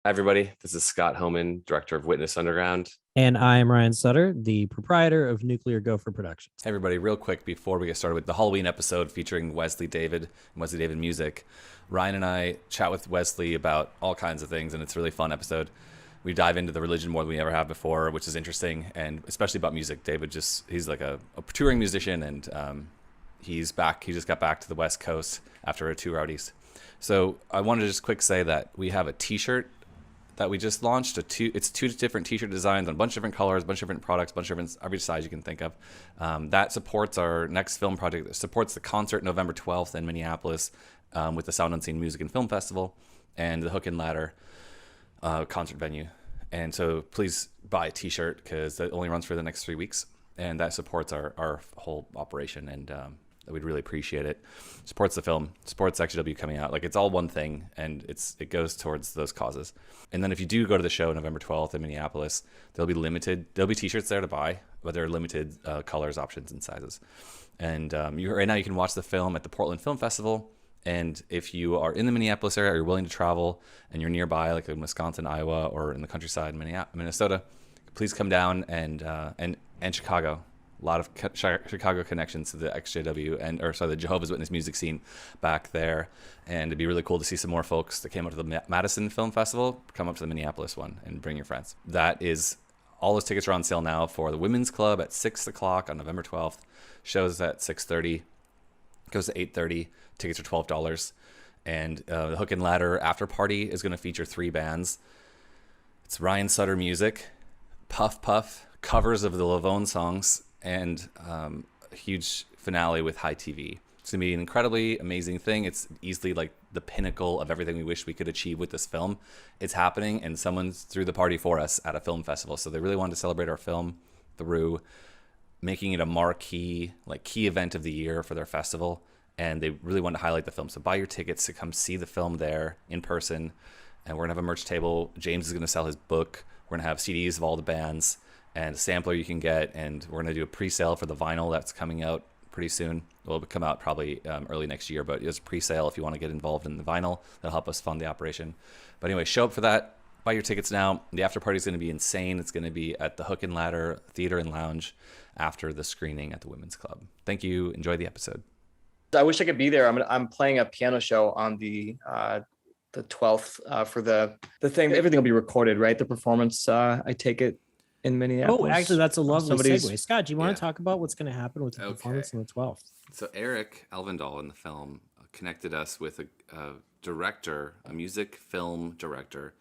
Hi, everybody. This is Scott Homan, director of Witness Underground. And I am Ryan Sutter, the proprietor of Nuclear Gopher Productions. Hey everybody, real quick before we get started with the Halloween episode featuring Wesley David and Wesley David music, Ryan and I chat with Wesley about all kinds of things, and it's a really fun episode. We dive into the religion more than we ever have before, which is interesting, and especially about music. David he's like a touring musician, and he's back. He just got back to the West Coast after a tour out east. So I wanted to just quick say that we have a t-shirt that we just launched. It's two different t-shirt designs on a bunch of different colors, a bunch of different products, a bunch of different, every size you can think of. That supports our next film project. That supports the concert November 12th in Minneapolis with the Sound Unseen Music and Film Festival and the Hook and Ladder concert venue. And so please buy a t-shirt because that only runs for the next 3 weeks. And that supports our whole operation, and we'd really appreciate it. Supports the film, supports ExJW coming out. Like, it's all one thing, and it goes towards those causes. And then if you do go to the show November 12th in Minneapolis, there'll be t-shirts there to buy, but they're limited colors, options, and sizes. And right now you can watch the film at the Portland Film Festival. And if you are in the Minneapolis area or you're willing to travel and you're nearby, like in Wisconsin, Iowa, or in the countryside, Minnesota, please come down and Chicago. A lot of Chicago connections to the ex-JW the Jehovah's Witness music scene back there. And it'd be really cool to see some more folks that came up to the Madison Film Festival come up to the Minneapolis one and bring your friends. All those tickets are on sale now for the Women's Club at 6 o'clock on November 12th. Shows at 6:30. Goes to 8:30. Tickets are $12. And the Hook and Ladder after party is going to feature 3 bands. It's Ryan Sutter music, Puff Puff, covers of the Lavone songs, and a huge finale with High TV. It's going to be an incredibly amazing thing. It's easily like the pinnacle of everything we wish we could achieve with this film. It's happening, and someone's threw the party for us at a film festival. So they really wanted to celebrate our film through making it a marquee, key event of the year for their festival. And they really wanted to highlight the film. So buy your tickets to come see the film there in person. And we're going to have a merch table. James is going to sell his book. We're going to have CDs of all the bands and a sampler you can get, and we're going to do a pre-sale for the vinyl that's coming out pretty soon. It'll come out probably early next year, but it's a pre-sale if you want to get involved in the vinyl. That'll help us fund the operation. But anyway, show up for that. Buy your tickets now. The after party is going to be insane. It's going to be at the Hook and Ladder Theater and Lounge after the screening at the Women's Club. Thank you. Enjoy the episode. I wish I could be there. I'm playing a piano show on the 12th for the thing. Everything will be recorded, right? The performance, I take it, in Minneapolis. Oh, actually, that's a lovely segue. Scott, do you want Yeah. to talk about what's going to happen with the performance on the 12th? So Eric Elvendahl in the film connected us with a director, a music film director,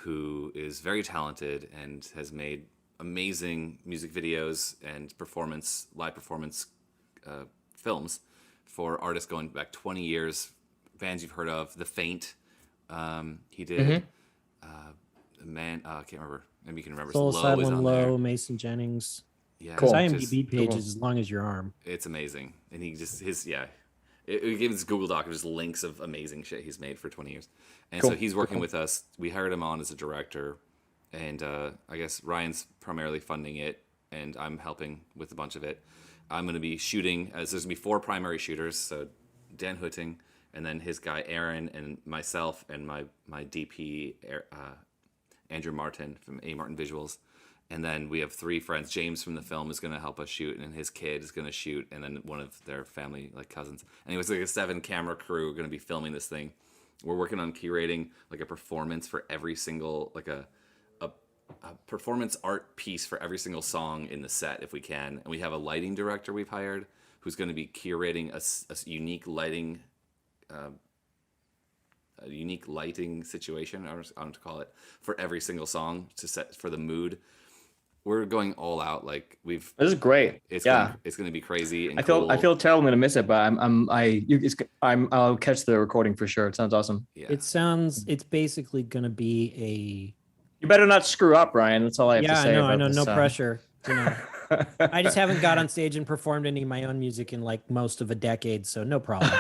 who is very talented and has made amazing music videos and live performance films for artists going back 20 years, bands you've heard of, The Faint. He did, I can't remember. Maybe you can remember. Soul Asylum, Low, there. Mason Jennings. Yeah, cool. IMDb page is as long as your arm. It's amazing, and he just it gave us Google Doc of just links of amazing shit he's made for 20 years, and so he's working with us. We hired him on as a director, and I guess Ryan's primarily funding it, and I'm helping with a bunch of it. I'm going to be shooting, as there's going to be 4 primary shooters, so Dan Hutting, and then his guy Aaron, and myself, and my DP Andrew Martin from A. Martin Visuals. And then we have 3 friends. James from the film is going to help us shoot, and his kid is going to shoot, and then one of their family, cousins. And it was a 7 camera crew going to be filming this thing. We're working on curating a performance for every single, a performance art piece for every single song in the set if we can. And we have a lighting director we've hired who's going to be curating a unique lighting situation, I don't know what to call it, for every single song to set for the mood. We're going all out. This is great. It's going to be crazy. And I feel terrible. I'm going to miss it, but I'll catch the recording for sure. It sounds awesome. Yeah. It's basically going to be You better not screw up, Ryan. That's all I have to say. I know. No pressure. I just haven't got on stage and performed any of my own music in most of a decade, so no problem.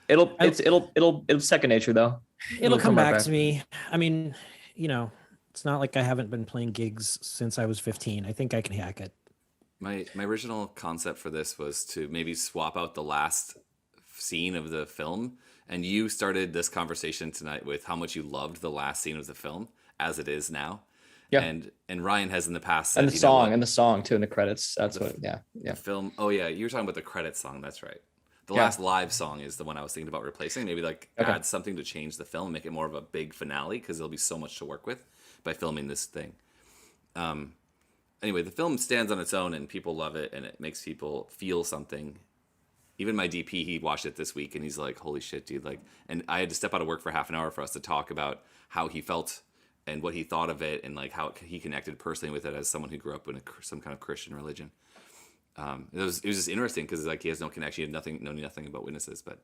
It'll second nature though. It'll come back to me. I mean, it's not like I haven't been playing gigs since I was 15. I think I can hack it. My original concept for this was to maybe swap out the last scene of the film And you started this conversation tonight with how much you loved the last scene of the film as it is now. Yeah. And Ryan has in the past said, And the song too in the credits. That's what. Yeah. The film. Oh yeah, you were talking about the credits song. That's right. The Yeah. last live song is the one I was thinking about replacing. Maybe like Okay. add something to change the film, make it more of a big finale, because there'll be so much to work with by filming this thing. Anyway, the film stands on its own and people love it and it makes people feel something. Even my DP, he watched it this week and he's like, holy shit, dude. Like, and I had to step out of work for half an hour for us to talk about how he felt and what he thought of it and like how he connected personally with it as someone who grew up in some kind of Christian religion. It was just interesting because like he has no connection, he had know nothing about witnesses. But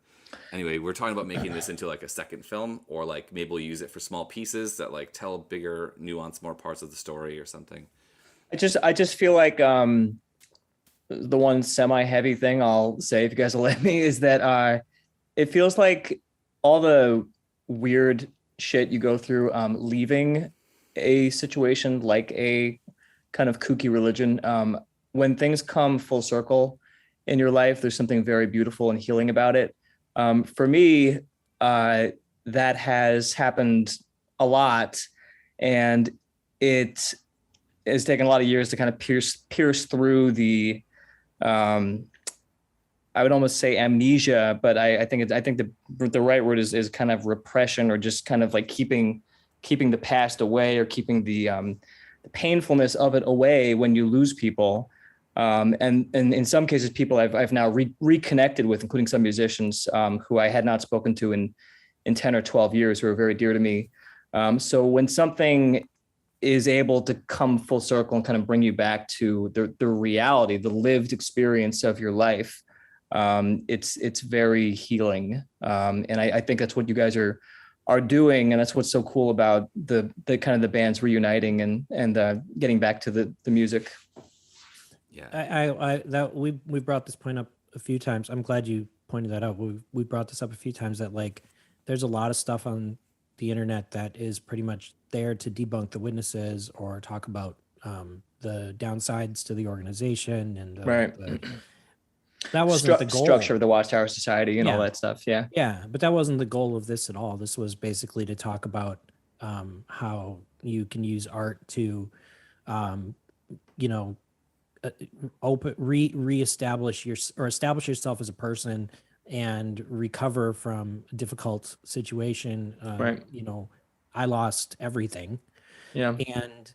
anyway, we're talking about making this into like a second film, or like maybe we'll use it for small pieces that like tell bigger, nuance, more parts of the story or something. I just feel like the one semi-heavy thing I'll say, if you guys will let me, is that it feels like all the weird shit you go through leaving a situation like a kind of kooky religion. When things come full circle in your life, there's something very beautiful and healing about it. For me, that has happened a lot, and it has taken a lot of years to kind of pierce through the, I would almost say amnesia, but I think the right word is kind of repression, or just kind of like keeping the past away, or keeping the painfulness of it away when you lose people. And in some cases, people I've now reconnected with, including some musicians who I had not spoken to in 10 or 12 years, who are very dear to me. So when something is able to come full circle and kind of bring you back to the reality, the lived experience of your life, it's very healing. And I think that's what you guys are doing, and that's what's so cool about the kind of the bands reuniting and getting back to the music. Yeah, we brought this point up a few times. I'm glad you pointed that out. We brought this up a few times, that like there's a lot of stuff on the internet that is pretty much there to debunk the witnesses or talk about the downsides to the organization and that wasn't the goal. Structure of the Watchtower Society and all that stuff. Yeah. Yeah, but that wasn't the goal of this at all. This was basically to talk about how you can use art to, reestablish establish yourself as a person and recover from a difficult situation. Right. I lost everything. Yeah. And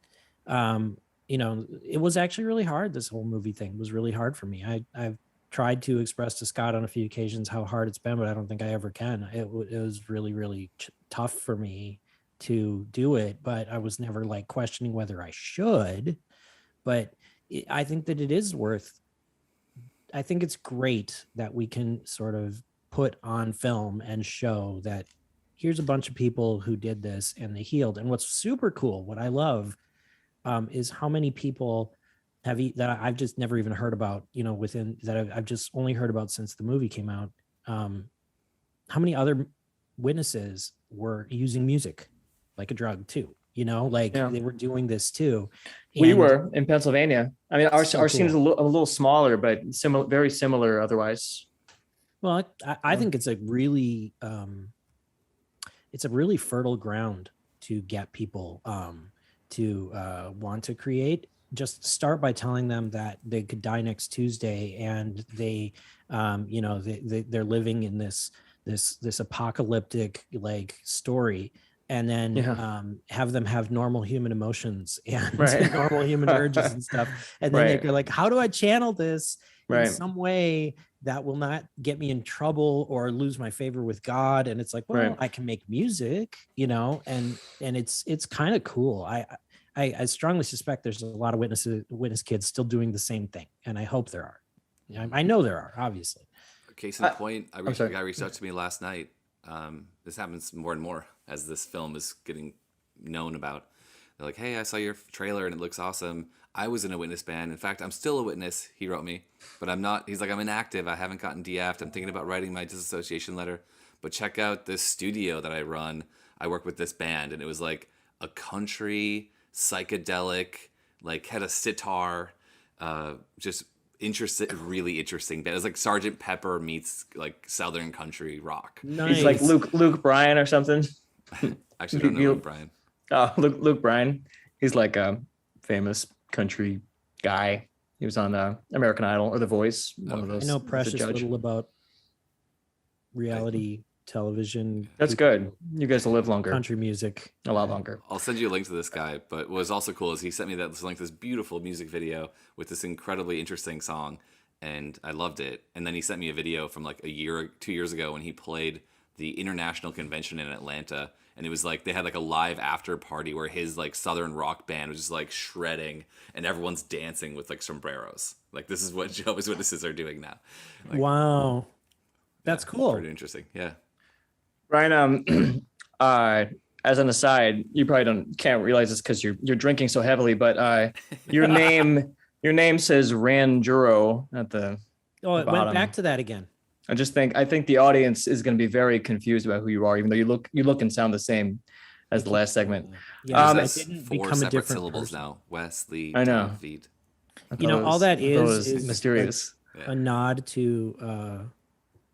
it was actually really hard. This whole movie thing was really hard for me. I've tried to express to Scott on a few occasions how hard it's been, but I don't think I ever can. It was really, really tough for me to do it, but I was never like questioning whether I should. But I think that it is I think it's great that we can sort of put on film and show that here's a bunch of people who did this and they healed. And what's super cool, what I love, is how many people that I've just never even heard about, I've just only heard about since the movie came out. How many other witnesses were using music like a drug too? They were doing this too. We were in Pennsylvania. I mean, our so scene is a little smaller, but very similar otherwise. Well, I think it's a really fertile ground to get people to want to create. Just start by telling them that they could die next Tuesday, and they're living in this apocalyptic like story, and then have them have normal human emotions and normal human urges and stuff, and then they're like, how do I channel this in some way that will not get me in trouble or lose my favor with God? And it's like, well, I can make music, and it's kind of cool. I strongly suspect there's a lot of witness kids still doing the same thing, and I hope there are. I know there are, obviously. Case in point, a guy reached out to me last night. This happens more and more as this film is getting known about. They're like, hey, I saw your trailer and it looks awesome. I was in a witness band. In fact, I'm still a witness, he wrote me, but I'm not. He's like, I'm inactive. I haven't gotten DF'd. I'm thinking about writing my disassociation letter, but check out this studio that I run. I work with this band, and it was like a country psychedelic, like had a sitar, just really interesting band. It's like Sergeant Pepper meets like Southern country rock. Nice. He's like Luke Bryan or something. Actually, I don't know Luke Bryan. Luke Bryan. He's like a famous country guy. He was on American Idol or The Voice. One of those. I know as a precious judge. little about reality television. That's good. You guys will live longer. Country music. A lot longer. I'll send you a link to this guy. But what was also cool is he sent me this beautiful music video with this incredibly interesting song, and I loved it. And then he sent me a video from like 2 years ago when he played the International Convention in Atlanta, and it was like they had like a live after party where his like Southern rock band was just like shredding, and everyone's dancing with like sombreros. Like this is what Jehovah's Witnesses are doing now. Like, Wow, that's cool. Pretty interesting. Yeah. Ryan, as an aside, you probably can't realize this because you're drinking so heavily, but your name says Ranjuro at the Oh, it bottom. went back to that again. I think the audience is going to be very confused about who you are, even though you look and sound the same as the last segment. Yeah, I That's didn't 4 become a separate different syllables person. now. Wesley I know. David. You know, all that is mysterious. a nod to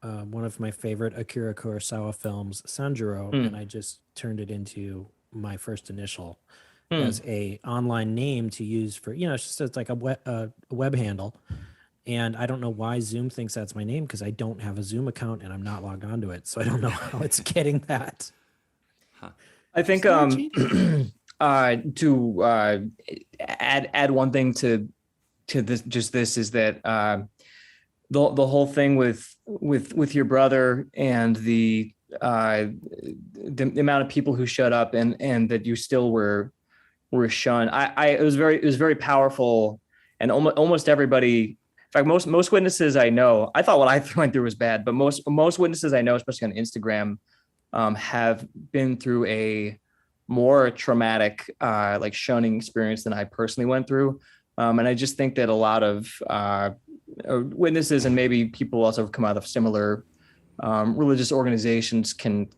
one of my favorite Akira Kurosawa films, Sanjuro, and I just turned it into my first initial as a online name to use for, it's like a web handle. And I don't know why Zoom thinks that's my name because I don't have a Zoom account and I'm not logged onto it. So I don't know how it's getting that. I think to add one thing to this is that the whole thing with your brother and the amount of people who shut up and that you still were shunned. It was very powerful, and almost everybody. In fact, most witnesses I know, I thought what I went through was bad, but most witnesses I know, especially on Instagram, have been through a more traumatic like shunning experience than I personally went through. And I just think that a lot of witnesses and maybe people also have come out of similar religious organizations can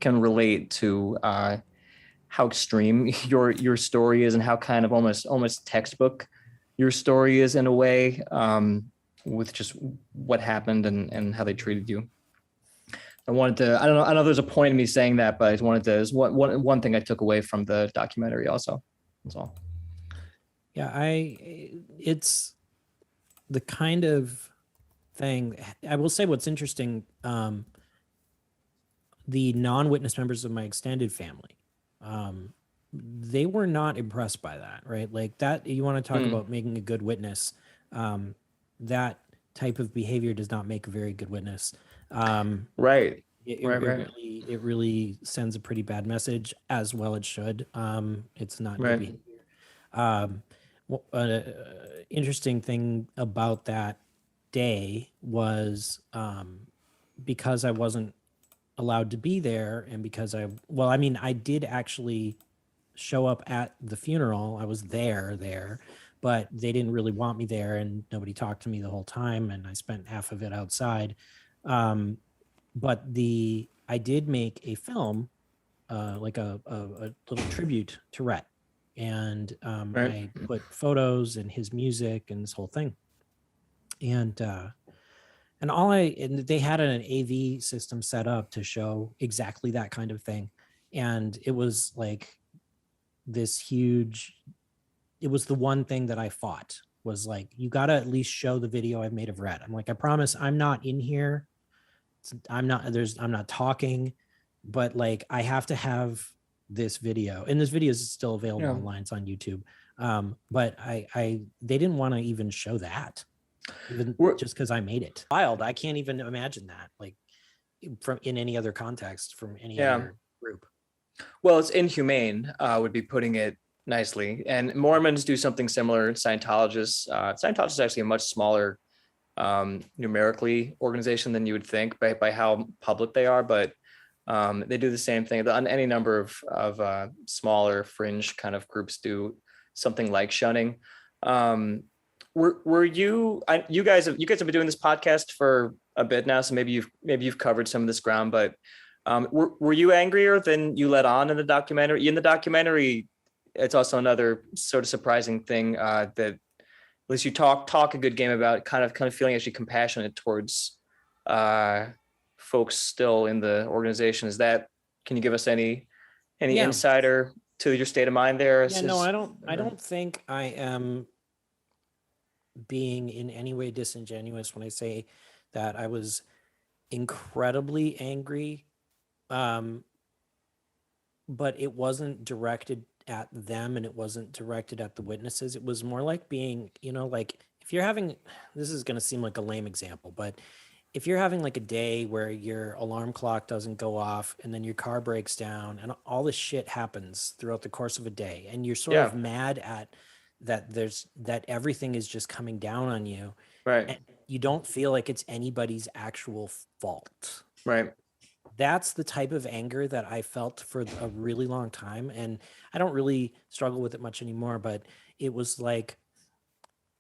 relate to how extreme your story is and how kind of almost textbook your story is in a way, with just what happened and how they treated you. I don't know there's a point in me saying that, but I just wanted to, there's one thing I took away from the documentary also. That's all. Yeah, it's the kind of thing, I will say what's interesting, the non-witness members of my extended family, they were not impressed by that, right? Like that, you want to talk about making a good witness. That type of behavior does not make a very good witness. Right. It really sends a pretty bad message, as well it should. It's not good behavior. Interesting thing about that day was because I wasn't allowed to be there, and because I did actually show up at the funeral. I was there, but they didn't really want me there, and nobody talked to me the whole time, and I spent half of it outside. But I did make a film, like a little tribute to Rhett, and I put photos and his music and this whole thing, and they had an AV system set up to show exactly that kind of thing, and it was like this huge. It was the one thing that I fought, was like, you got to at least show the video I've made of Rhett. I'm like, I promise I'm not in here. I'm not talking, but like, I have to have this video, and this video is still available online. It's on YouTube. But they didn't want to even show that, even just because I made it. Wild. I can't even imagine that, like, from in any other context from any other group. Well, it's inhumane, would be putting it nicely. And Mormons do something similar. Scientologists is actually a much smaller numerically organization than you would think by how public they are, but they do the same thing. On any number of smaller fringe kind of groups do something like shunning. Were you guys have been doing this podcast for a bit now, so maybe you've covered some of this ground, but were you angrier than you let on in the documentary? In the documentary, it's also another sort of surprising thing that least you talk a good game about kind of feeling actually compassionate towards folks still in the organization. Can you give us any Yeah. insider to your state of mind there? Yeah, no, I don't think I am being in any way disingenuous when I say that I was incredibly angry. But it wasn't directed at them and it wasn't directed at the witnesses. It was more like being, like if you're having, this is going to seem like a lame example, but if you're having like a day where your alarm clock doesn't go off and then your car breaks down and all this shit happens throughout the course of a day and you're sort of mad at that everything is just coming down on you. Right. And you don't feel like it's anybody's actual fault. Right. That's the type of anger that I felt for a really long time. And I don't really struggle with it much anymore, but it was like,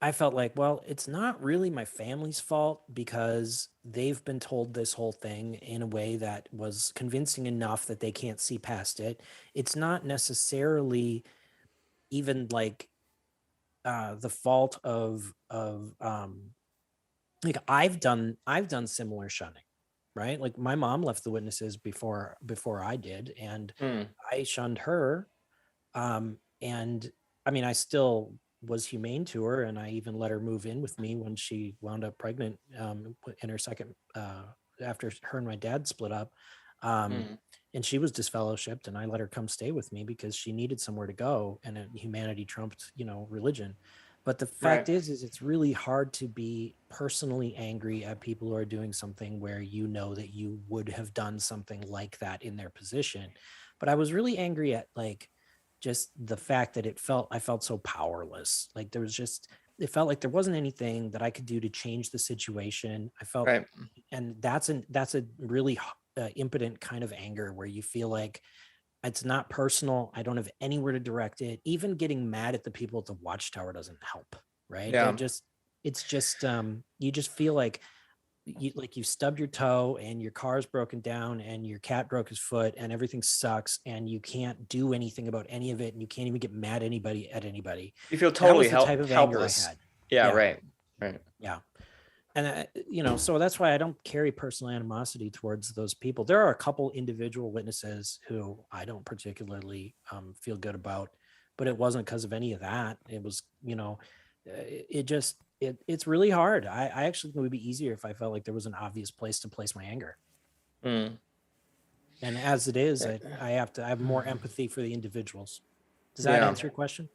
I felt like, well, it's not really my family's fault because they've been told this whole thing in a way that was convincing enough that they can't see past it. It's not necessarily even like the fault of like I've done similar shunning, right? Like my mom left the witnesses before I did, and I shunned her. And I mean, I still was humane to her, and I even let her move in with me when she wound up pregnant in her second after her and my dad split up. And she was disfellowshipped, and I let her come stay with me because she needed somewhere to go, and humanity trumped, religion. But the fact is it's really hard to be personally angry at people who are doing something where you know that you would have done something like that in their position. But I was really angry at like just the fact that I felt so powerless. Like it felt like there wasn't anything that I could do to change the situation. I felt, and that's a really impotent kind of anger where you feel like it's not personal. I don't have anywhere to direct it. Even getting mad at the people at the Watchtower doesn't help, right? Yeah. It's just you just feel like you stubbed your toe and your car's broken down and your cat broke his foot and everything sucks and you can't do anything about any of it and you can't even get mad at anybody. You feel totally that was the type of helpless. anger I had. Yeah. Right. Yeah. And, so that's why I don't carry personal animosity towards those people. There are a couple individual witnesses who I don't particularly feel good about, but it wasn't because of any of that. It was, it's really hard. I actually think it would be easier if I felt like there was an obvious place to place my anger. And as it is, I have more empathy for the individuals. Does that answer your question?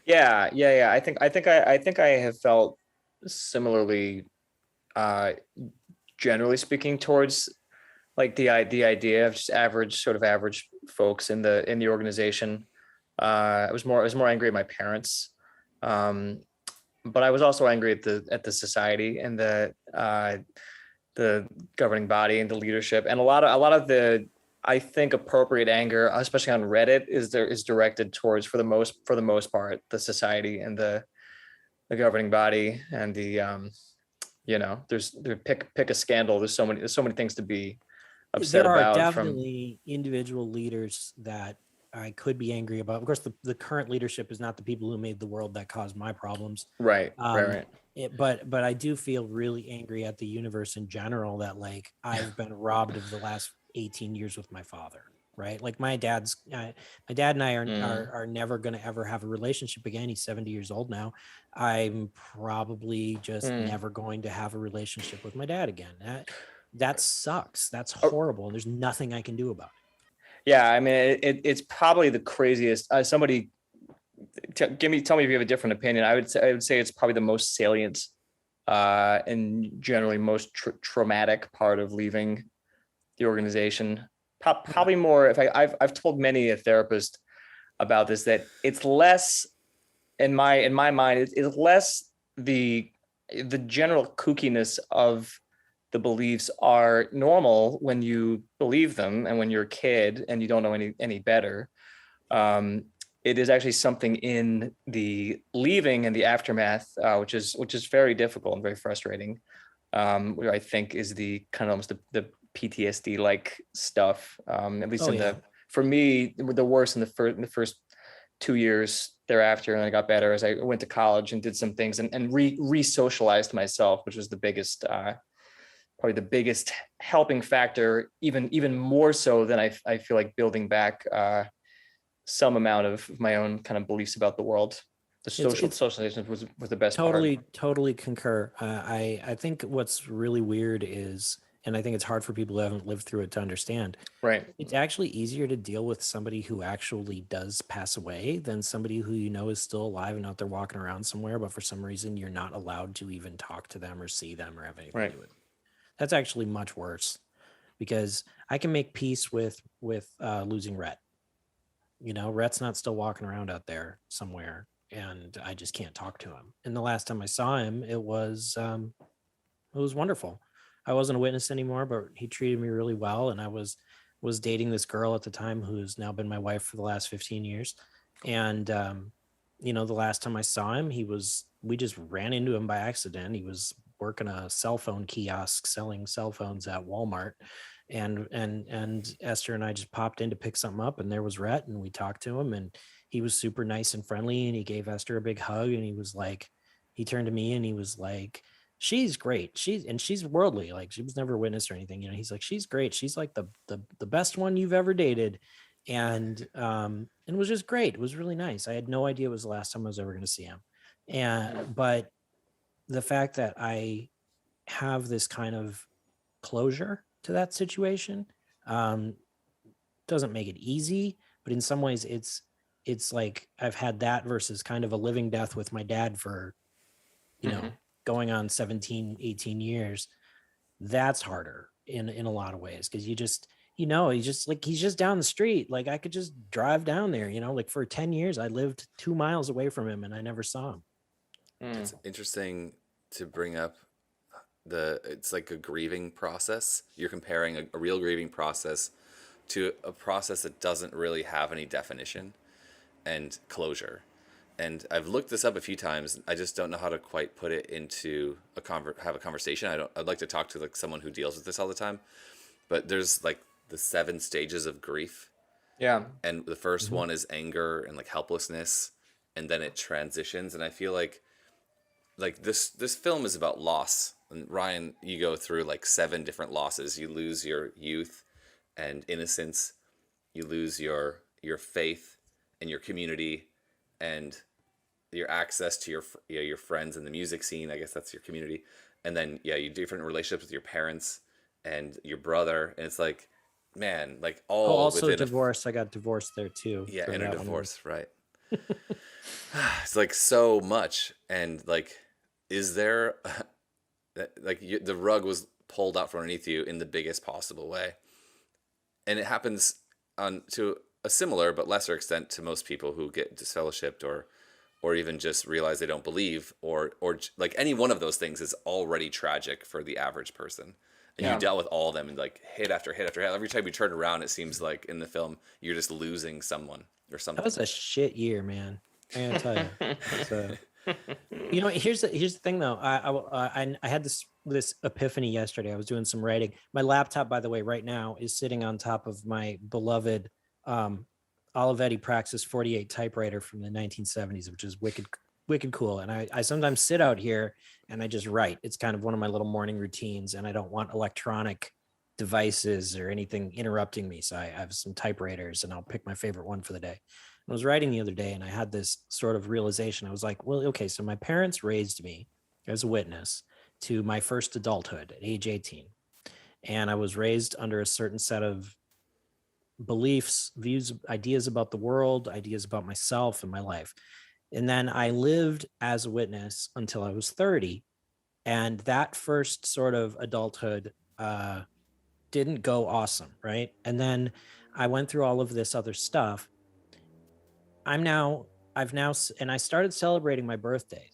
Yeah. I think I have felt similarly, generally speaking, towards like the idea of just average folks in the organization. I was more angry at my parents, but I was also angry at the society and the governing body and the leadership, and a lot of the, I think, appropriate anger, especially on Reddit, is directed towards, for the most part, the society and the governing body and the pick a scandal. There's so many things to be upset about. There are definitely individual leaders that I could be angry about. Of course, the current leadership is not the people who made the world that caused my problems. Right. But I do feel really angry at the universe in general that like I've been robbed of the last 18 years with my father. Right. Like my dad and I are never going to ever have a relationship again. He's 70 years old now. I'm probably just never going to have a relationship with my dad again. That sucks. That's horrible. And there's nothing I can do about it. Yeah. I mean, it's probably the craziest. Somebody tell me if you have a different opinion. I would say it's probably the most salient and generally most traumatic part of leaving the organization. Probably more, if I've told many a therapist about this, that it's less, in my mind, it's less the general kookiness of the beliefs are normal when you believe them and when you're a kid and you don't know any better. It is actually something in the leaving and the aftermath, which is very difficult and very frustrating. Where I think is the kind of almost the PTSD like stuff, at least for me, the worst in the first 2 years thereafter, and I got better as I went to college and did some things and re-socialized myself, which was the biggest, probably the biggest helping factor, even more so than I feel like building back some amount of my own kind of beliefs about the world. The socialization was the best part. Totally concur. I think what's really weird is, and I think it's hard for people who haven't lived through it to understand. Right. It's actually easier to deal with somebody who actually does pass away than somebody who you know is still alive and out there walking around somewhere, but for some reason you're not allowed to even talk to them or see them or have anything to do with it. That's actually much worse, because I can make peace with losing Rhett. You know, Rhett's not still walking around out there somewhere, and I just can't talk to him. And the last time I saw him, it was wonderful. I wasn't a witness anymore, but he treated me really well. And I was dating this girl at the time who's now been my wife for the last 15 years. And, you know, the last time I saw him, we just ran into him by accident. He was working a cell phone kiosk selling cell phones at Walmart. And Esther and I just popped in to pick something up, and there was Rhett, and we talked to him, and he was super nice and friendly, and he gave Esther a big hug, and he turned to me and he was like, she's great. She's worldly. Like, she was never a witness or anything. You know, he's like, she's great. She's like the best one you've ever dated. And it was just great. It was really nice. I had no idea it was the last time I was ever going to see him. But the fact that I have this kind of closure to that situation doesn't make it easy, but in some ways it's like I've had that versus kind of a living death with my dad for, you know, going on 17, 18 years. That's harder in a lot of ways, because you just, you know, he's just down the street. Like, I could just drive down there, you know, like for 10 years I lived 2 miles away from him and I never saw him. It's interesting to bring up it's like a grieving process. You're comparing a real grieving process to a process that doesn't really have any definition and closure. And I've looked this up a few times. I just don't know how to quite put it into have a conversation. I'd like to talk to like someone who deals with this all the time. But there's like the 7 stages of grief. Yeah. And the first one is anger and like helplessness, and then it transitions. And I feel like this film is about loss. And Ryan, you go through like 7 different losses. You lose your youth and innocence. You lose your faith and your community and your access to your friends in the music scene. I guess that's your community. And then, you different relationships with your parents and your brother. And it's like, man, like all also divorce. I got divorced there too. Yeah, and a divorce, right. It's like so much. And like, is there the rug was pulled out from underneath you in the biggest possible way. And it happens to a similar but lesser extent to most people who get disfellowshipped or even just realize they don't believe, or like any one of those things is already tragic for the average person. And you dealt with all of them, and like hit after hit after hit. Every time you turn around, it seems like in the film you're just losing someone or something. That was a shit year, man. I gotta tell you. You know, here's the thing though. I had this epiphany yesterday. I was doing some writing. My laptop, by the way, right now is sitting on top of my beloved Olivetti Praxis 48 typewriter from the 1970s, which is wicked cool. And I sometimes sit out here and I just write. It's kind of one of my little morning routines, and I don't want electronic devices or anything interrupting me. So I have some typewriters, and I'll pick my favorite one for the day. I was writing the other day and I had this sort of realization. I was like, well, okay, so my parents raised me as a witness to my first adulthood at age 18. And I was raised under a certain set of beliefs, views, ideas about the world, ideas about myself and my life. And then I lived as a witness until I was 30. And that first sort of adulthood didn't go awesome, right? And then I went through all of this other stuff. And I started celebrating my birthday.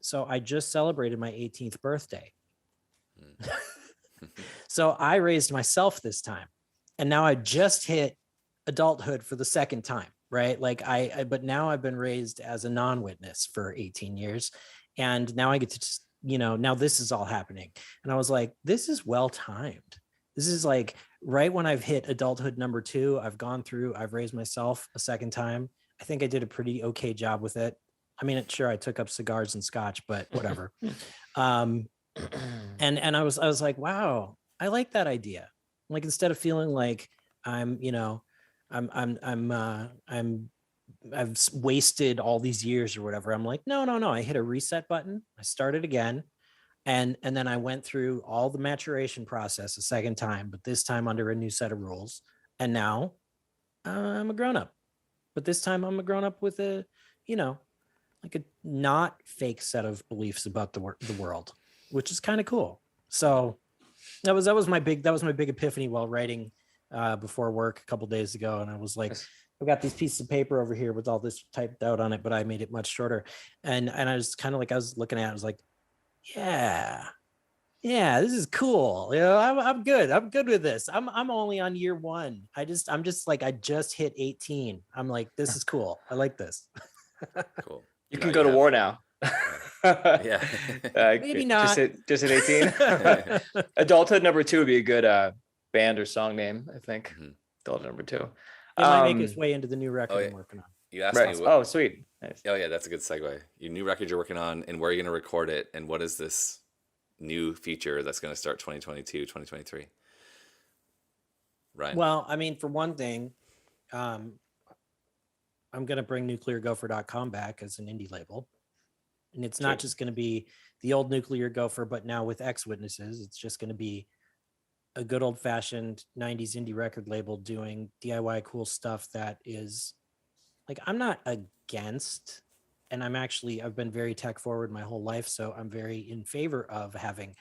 So I just celebrated my 18th birthday. So I raised myself this time. And now I just hit adulthood for the second time, right? Like but now I've been raised as a non-witness for 18 years. And now I get to just, now this is all happening. And I was like, this is well timed. This is like right when I've hit adulthood number 2, I've gone through, I've raised myself a second time. I think I did a pretty okay job with it. I mean, sure, I took up cigars and scotch, but whatever. And I was like, wow, I like that idea. Like, instead of feeling like I'm, you know, I've wasted all these years or whatever. I'm like, no. I hit a reset button. I started again. And then I went through all the maturation process a second time, but this time under a new set of rules. And now I'm a grown up, but this time I'm a grown up with a, you know, like a not fake set of beliefs about the world, which is kind of cool. So that was my big epiphany while writing before work a couple days ago. And I was like, I've got these pieces of paper over here with all this typed out on it, but I made it much shorter. And I was kind of like, I was looking at it, I was like, yeah, this is cool. You know, I'm good. I'm good with this. I'm only on year 1. I'm just like, I just hit 18. I'm like, this is cool. I like this. Cool. You can go to war now. Yeah. Maybe not. Just at 18. Adulthood number 2 would be a good band or song name, I think. Mhm. Adulthood number 2. It might make its way into the new record I'm working on. You asked Right. me. Oh, sweet. Nice. Oh yeah, that's a good segue. Your new record you're working on, and where are you going to record it, and what is this new feature that's going to start 2022, 2023? Ryan. Well, I mean, for one thing, I'm going to bring nucleargopher.com back as an indie label. And it's not just going to be the old Nuclear Gopher, but now with ex-Witnesses. It's just going to be a good old-fashioned 90s indie record label doing DIY cool stuff that is, like, I'm not against, and I've been very tech forward my whole life, so I'm very in favor of having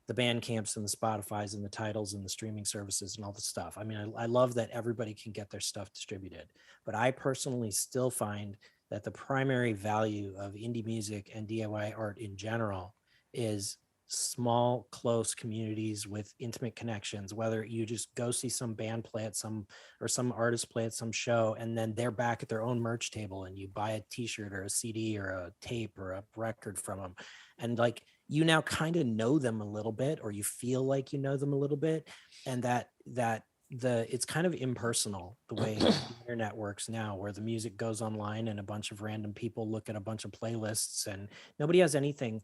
the Bandcamps and the Spotifys and the titles and the streaming services and all the stuff. I mean, I love that everybody can get their stuff distributed, but I personally still find that the primary value of indie music and DIY art in general is small, close communities with intimate connections, whether you just go see some band play at some artist play at some show, and then they're back at their own merch table and you buy a t-shirt or a CD or a tape or a record from them. And like, you now kind of know them a little bit, or you feel like you know them a little bit. And it's kind of impersonal the way the internet works now, where the music goes online and a bunch of random people look at a bunch of playlists and nobody has anything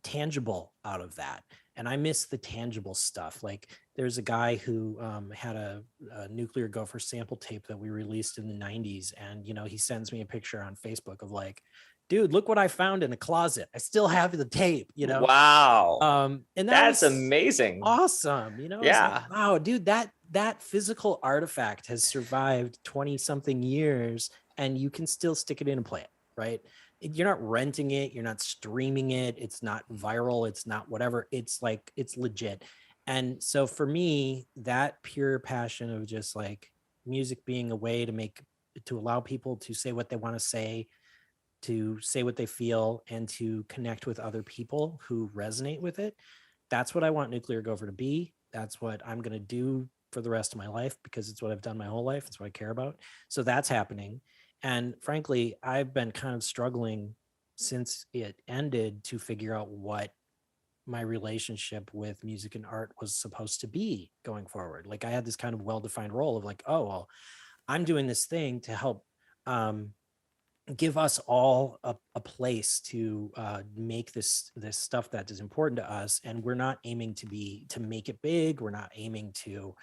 tangible out of that. And I miss the tangible stuff. Like, there's a guy who had a Nuclear Gopher sample tape that we released in the 90s. And, you know, he sends me a picture on Facebook of like, dude, look what I found in a closet. I still have the tape, you know? Wow. And that's amazing. Awesome. You know, yeah. Like, wow, dude, that physical artifact has survived 20 something years and you can still stick it in and play it, right? You're not renting it. You're not streaming it. It's not viral. It's not whatever. It's like, it's legit. And so for me, that pure passion of just like music being a way to allow people to say what they want to say what they feel, and to connect with other people who resonate with it. That's what I want Nuclear Gopher to be. That's what I'm going to do for the rest of my life, because it's what I've done my whole life. It's what I care about. So that's happening. And frankly, I've been kind of struggling since it ended to figure out what my relationship with music and art was supposed to be going forward. Like, I had this kind of well-defined role of like, oh, well, I'm doing this thing to help give us all a place to make this stuff that is important to us. And we're not aiming to make it big. We're not aiming to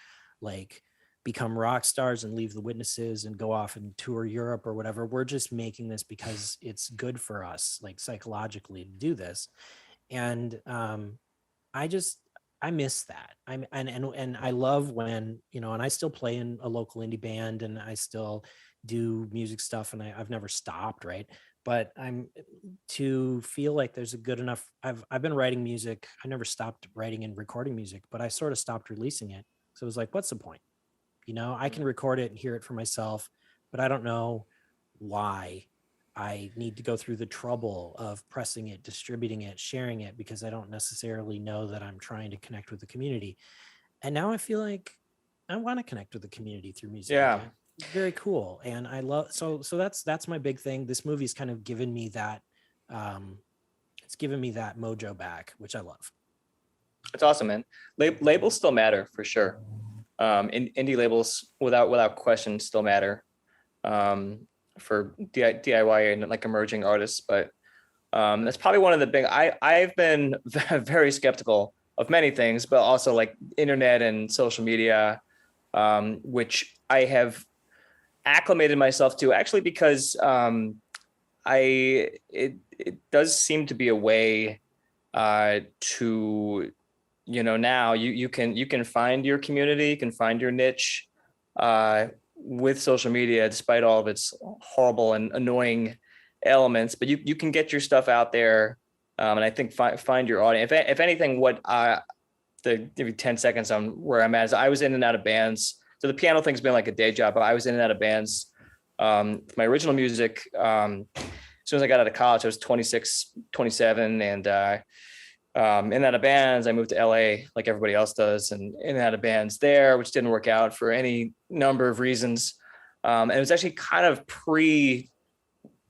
like become rock stars and leave the Witnesses and go off and tour Europe or whatever. We're just making this because it's good for us, like psychologically, to do this. And I miss that. And I love when, you know, and I still play in a local indie band and I still do music stuff, and I've never stopped, right? But I'm to feel like there's a good enough, I've been writing music. I never stopped writing and recording music, but I sort of stopped releasing it. So it was like, what's the point? You know, I can record it and hear it for myself, but I don't know why I need to go through the trouble of pressing it, distributing it, sharing it, because I don't necessarily know that I'm trying to connect with the community. And now I feel like I want to connect with the community through music. Yeah. Very cool. And I love, so that's my big thing. This movie's kind of given me that, it's given me that mojo back, which I love. It's awesome, man. Labels still matter for sure. Indie labels without question still matter. I for DIY and like emerging artists, but that's probably one of the big. I've been very skeptical of many things, but also like internet and social media, which I have acclimated myself to actually because it does seem to be a way to, you know, now you can find your community, you can find your niche with social media, despite all of its horrible and annoying elements, but you can get your stuff out there, and I think find your audience. If anything, what give you 10 seconds on where I'm at is I was in and out of bands. So the piano thing's been like a day job, but I was in and out of bands. My original music, as soon as I got out of college, I was 26, 27, and in and out of bands. I moved to LA like everybody else does, and in and out of bands there, which didn't work out for any number of reasons. And it was actually kind of pre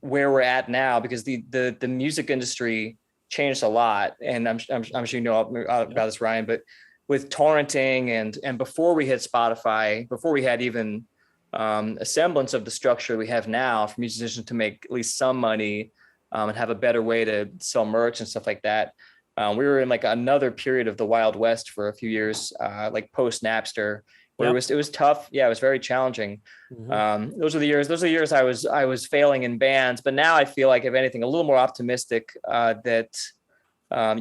where we're at now, because the music industry changed a lot, and I'm sure you know about this, Ryan, but with torrenting and before we had Spotify, before we had even a semblance of the structure we have now for musicians to make at least some money and have a better way to sell merch and stuff like that. We were in like another period of the Wild West for a few years, like post Napster, where it was tough. Yeah, it was very challenging. Mm-hmm. Those are the years I was failing in bands, but now I feel like, if anything, a little more optimistic that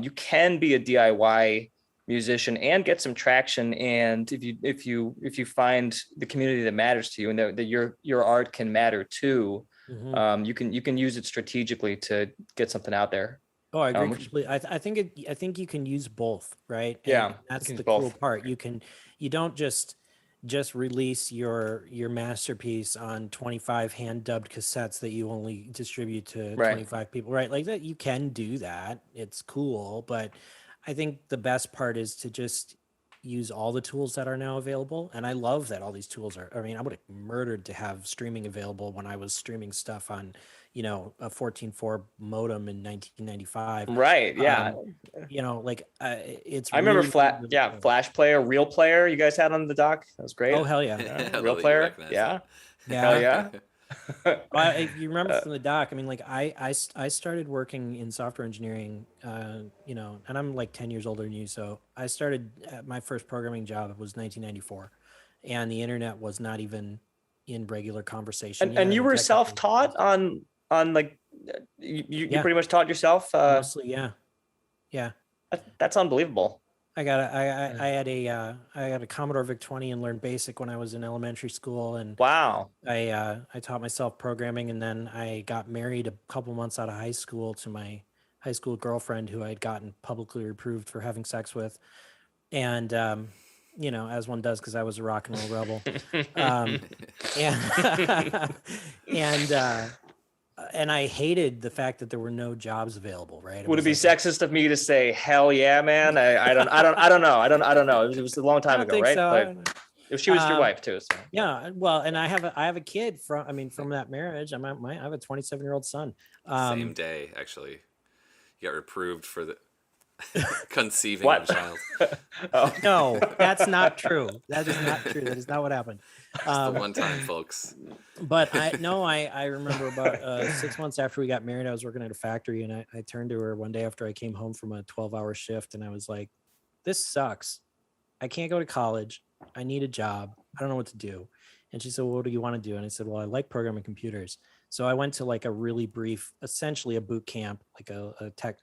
you can be a DIY musician and get some traction. And if you find the community that matters to you, and that your art can matter too, mm-hmm. You can use it strategically to get something out there. Oh, I agree completely. I think you can use both, right? And yeah, that's the cool part. You don't just release your masterpiece on 25 hand dubbed cassettes that you only distribute to 25 people, right? Like that, you can do that. It's cool, but I think the best part is to just use all the tools that are now available. And I love that all these tools are, I mean, I would have murdered to have streaming available when I was streaming stuff on, you know, a 14.4 modem in 1995. Right. Yeah. You know, like it's. I remember Flash Player, Real Player. You guys had on the dock. That was great. Oh hell yeah! Real Player. Yeah. Hell yeah. You remember from the doc? I mean, like I started working in software engineering, you know, and I'm like 10 years older than you. So I started my first programming job was 1994, and the internet was not even in regular conversation. And you were self-taught on like you pretty much taught yourself. Mostly, yeah. That's unbelievable. I had a Commodore VIC-20 and learned BASIC when I was in elementary school, and wow. I taught myself programming, and then I got married a couple months out of high school to my high school girlfriend, who I had gotten publicly reproved for having sex with, and you know, as one does, because I was a rock and roll rebel, and I hated the fact that there were no jobs available. Right? Would it be sexist of me to say, "Hell yeah, man"? I don't know. It was a long time ago, right? So. But she was your wife too. So. Yeah. Well, and I have a kid from that marriage. I have a 27-year-old son. Same day, actually, you got reproved for the conceiving of a child. Oh. No, that's not true. That is not true. That is not what happened. The one time, folks. But I remember about 6 months after we got married, I was working at a factory, and I turned to her one day after I came home from a 12-hour shift, and I was like, "This sucks. I can't go to college. I need a job. I don't know what to do." And she said, "Well, what do you want to do?" And I said, "Well, I like programming computers." So I went to like a really brief, essentially a boot camp, like a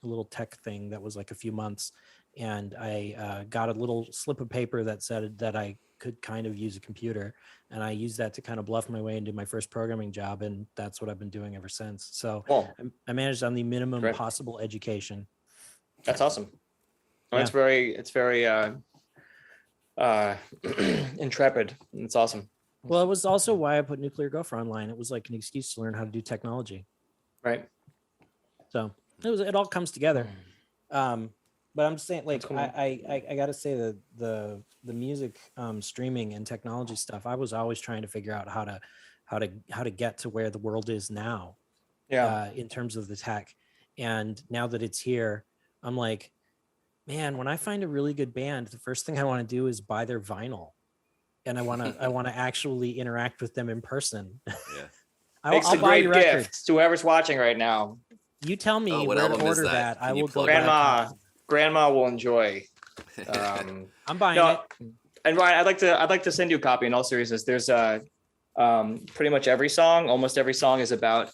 little tech thing that was like a few months. And I got a little slip of paper that said that I could kind of use a computer. And I used that to kind of bluff my way into my first programming job. And that's what I've been doing ever since. So I managed on the minimum possible education. That's awesome. Oh, yeah. It's very intrepid. It's awesome. Well, it was also why I put Nuclear Gopher online. It was like an excuse to learn how to do technology. Right. So it all comes together. But I'm just saying, like, cool. I got to say that the music streaming and technology stuff, I was always trying to figure out how to get to where the world is now. Yeah. In terms of the tech. And now that it's here, I'm like, man, when I find a really good band, the first thing I want to do is buy their vinyl. And I want to actually interact with them in person. Yeah. Makes I'll a buy you great records. gift to whoever's watching right now. You tell me what where to album is order that? that. I Can you will go plug it? back. Grandma will enjoy. I'm buying No, it. and Ryan, I'd like to send you a copy. In all seriousness, there's pretty much almost every song is about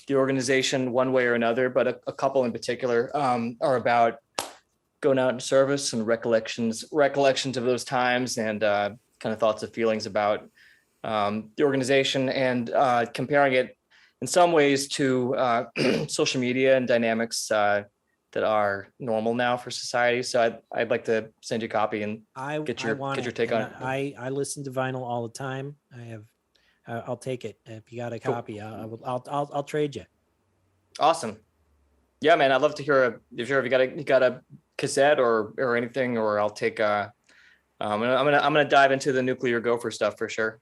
the organization one way or another, but a couple in particular are about going out in service and recollections of those times, and kind of thoughts and feelings about the organization, and comparing it in some ways to social media and dynamics that are normal now for society. So I'd like to send you a copy and get your take on it. I listen to vinyl all the time. I'll take it. If you got a copy, I'll trade you. Awesome. Yeah, man. I'd love to hear if you got a cassette or anything, or I'll take I'm gonna dive into the Nuclear Gopher stuff for sure.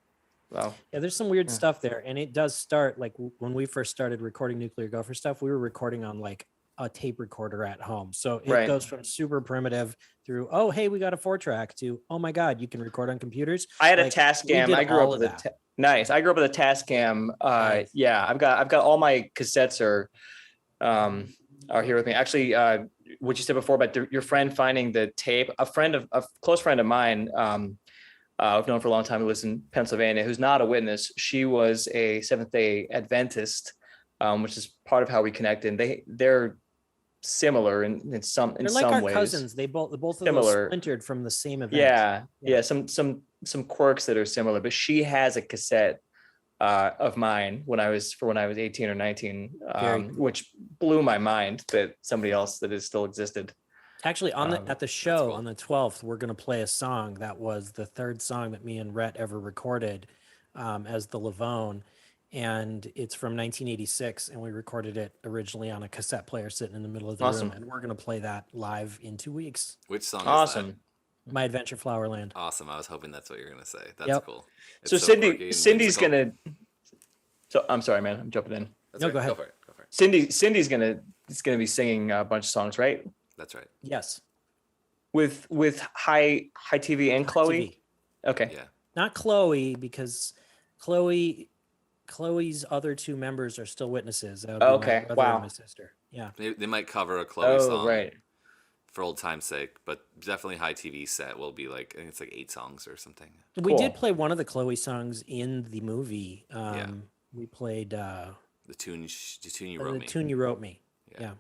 Wow. Yeah, there's some weird stuff there, and it does start like when we first started recording Nuclear Gopher stuff. We were recording on like a tape recorder at home, so it goes from super primitive through, oh hey, we got a 4-track, to oh my god, you can record on computers. I had a Tascam. I grew up with a nice. I grew up with a Tascam. Nice. Yeah, I've got all my cassettes are here with me. Actually, what you said before about your friend finding the tape, a close friend of mine, I've known for a long time, who lives in Pennsylvania, who's not a witness. She was a Seventh-day Adventist, which is part of how we connected. And they're similar in some They're like our ways. cousins. They both of those splintered from the same event. Yeah. Some quirks that are similar. But she has a cassette of mine when I was 18 or 19, which blew my mind that somebody else that still existed. Actually, at the show on the 12th, we're going to play a song that was the third song that me and Rhett ever recorded as the Lavone. And it's from 1986, and we recorded it originally on a cassette player sitting in the middle of the room. And we're going to play that live in 2 weeks. Which song is that? My Adventure Flowerland. Awesome. I was hoping that's what you're going to say. That's cool. It's so Cindy's going to... So I'm sorry, man. I'm jumping in. Go ahead. Go for it. Cindy's going to be singing a bunch of songs, right? That's right. Yes. With High TV and Chloe? TV. Okay. Yeah. Not Chloe, because Chloe's other two members are still witnesses. That would be okay. my brother Wow. and my sister. Yeah. They might cover a Chloe song. Right. For old time's sake, but definitely High TV set will be like, I think it's like 8 songs or something. We did play one of the Chloe songs in the movie. We played the tune you wrote me. The tune you wrote me. Yeah.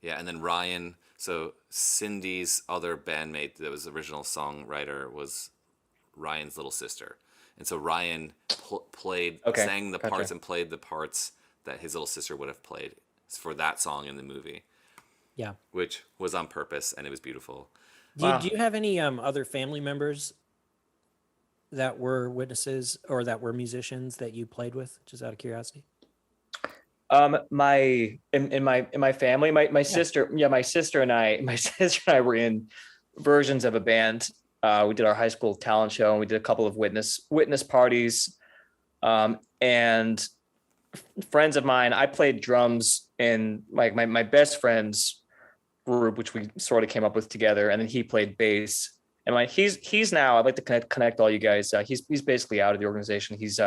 Yeah, and then Ryan. So Cindy's other bandmate that was the original songwriter was Ryan's little sister, and so Ryan sang the parts and played the parts that his little sister would have played for that song in the movie. Yeah, which was on purpose, and it was beautiful. Do you have any other family members that were witnesses or that were musicians that you played with, just out of curiosity? In my family, my sister and I were in versions of a band. We did our high school talent show, and we did a couple of witness parties. And friends of mine, I played drums in my best friend's group, which we sort of came up with together, and then he played bass. And he's now, I'd like to connect all you guys. He's basically out of the organization. He's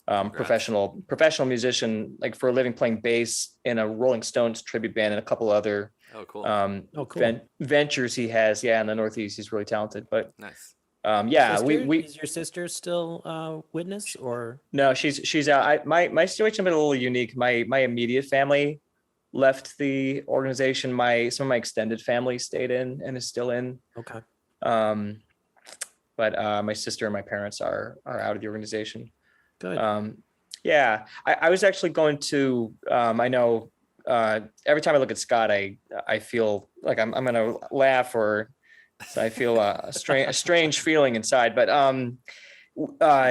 professional musician, like for a living, playing bass in a Rolling Stones tribute band and a couple other ventures he has. Yeah, in the Northeast, he's really talented. But nice. Is your sister still witness, or no? She's out. My situation has been a little unique. My immediate family left the organization. Some of my extended family stayed in and is still in. Okay. But my sister and my parents are out of the organization. Good. I was actually going to. I know. Every time I look at Scott, I feel like I'm gonna laugh, or so I feel a strange feeling inside. But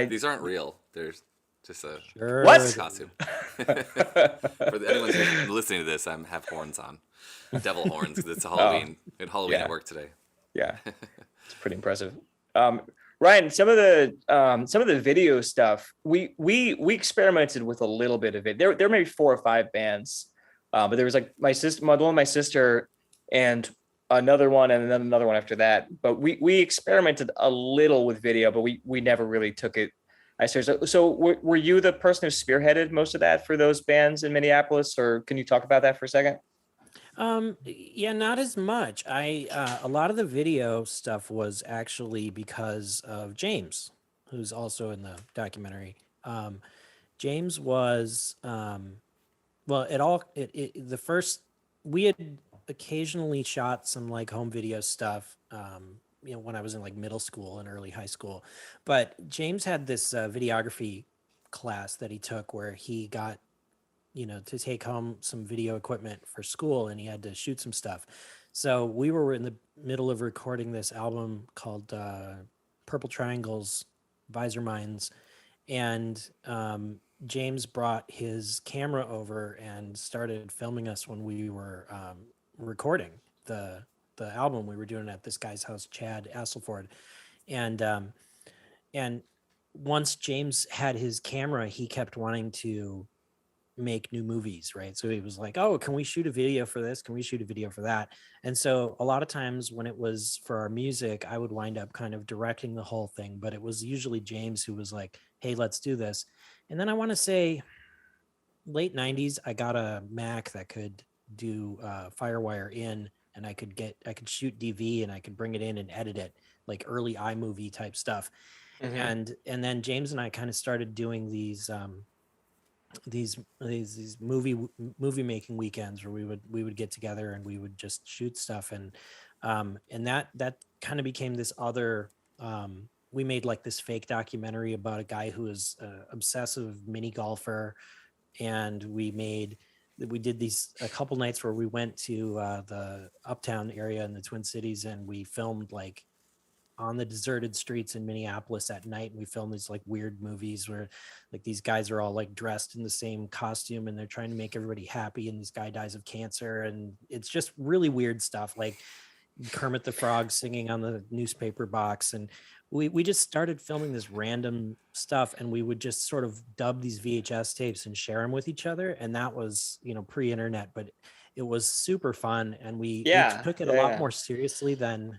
these aren't real. They're just a costume. For anyone who's listening to this, I have horns on, devil horns, because it's a Halloween. Halloween at work today. Yeah, it's pretty impressive. Ryan, some of the video stuff, we experimented with a little bit of it. There may be 4 or 5 bands, but there was like my sister, and another one, and then another one after that. But we experimented a little with video, but we never really took it I see. So were you the person who spearheaded most of that for those bands in Minneapolis, or can you talk about that for a second? Yeah, not as much. A lot of the video stuff was actually because of James, who's also in the documentary. James was, well, the first, we had occasionally shot some like home video stuff, when I was in like middle school and early high school, but James had this videography class that he took where he got to take home some video equipment for school and he had to shoot some stuff. So we were in the middle of recording this album called Purple Triangles, Visor Minds. And James brought his camera over and started filming us when we were recording the album. We were doing it at this guy's house, Chad Asselford. And once James had his camera, he kept wanting to make new movies, right? So he was like, oh, can we shoot a video for this? Can we shoot a video for that? And so a lot of times when it was for our music, I would wind up kind of directing the whole thing, but it was usually James who was like, hey, let's do this. And then I want to say late 90s, I got a Mac that could do Firewire in, and I could shoot DV and I could bring it in and edit it like early iMovie type stuff. And then James and I kind of started doing these movie making weekends where we would get together and we would just shoot stuff, and that kind of became this other we made like this fake documentary about a guy who is an obsessive mini golfer, and we did these a couple nights where we went to the Uptown area in the Twin Cities, and we filmed like on the deserted streets in Minneapolis at night. And we filmed these like weird movies where like these guys are all like dressed in the same costume and they're trying to make everybody happy. And this guy dies of cancer. And it's just really weird stuff, like Kermit the Frog singing on the newspaper box. And we just started filming this random stuff, and we would just sort of dub these VHS tapes and share them with each other. And that was, pre-internet, but it was super fun. And we took it a lot more seriously than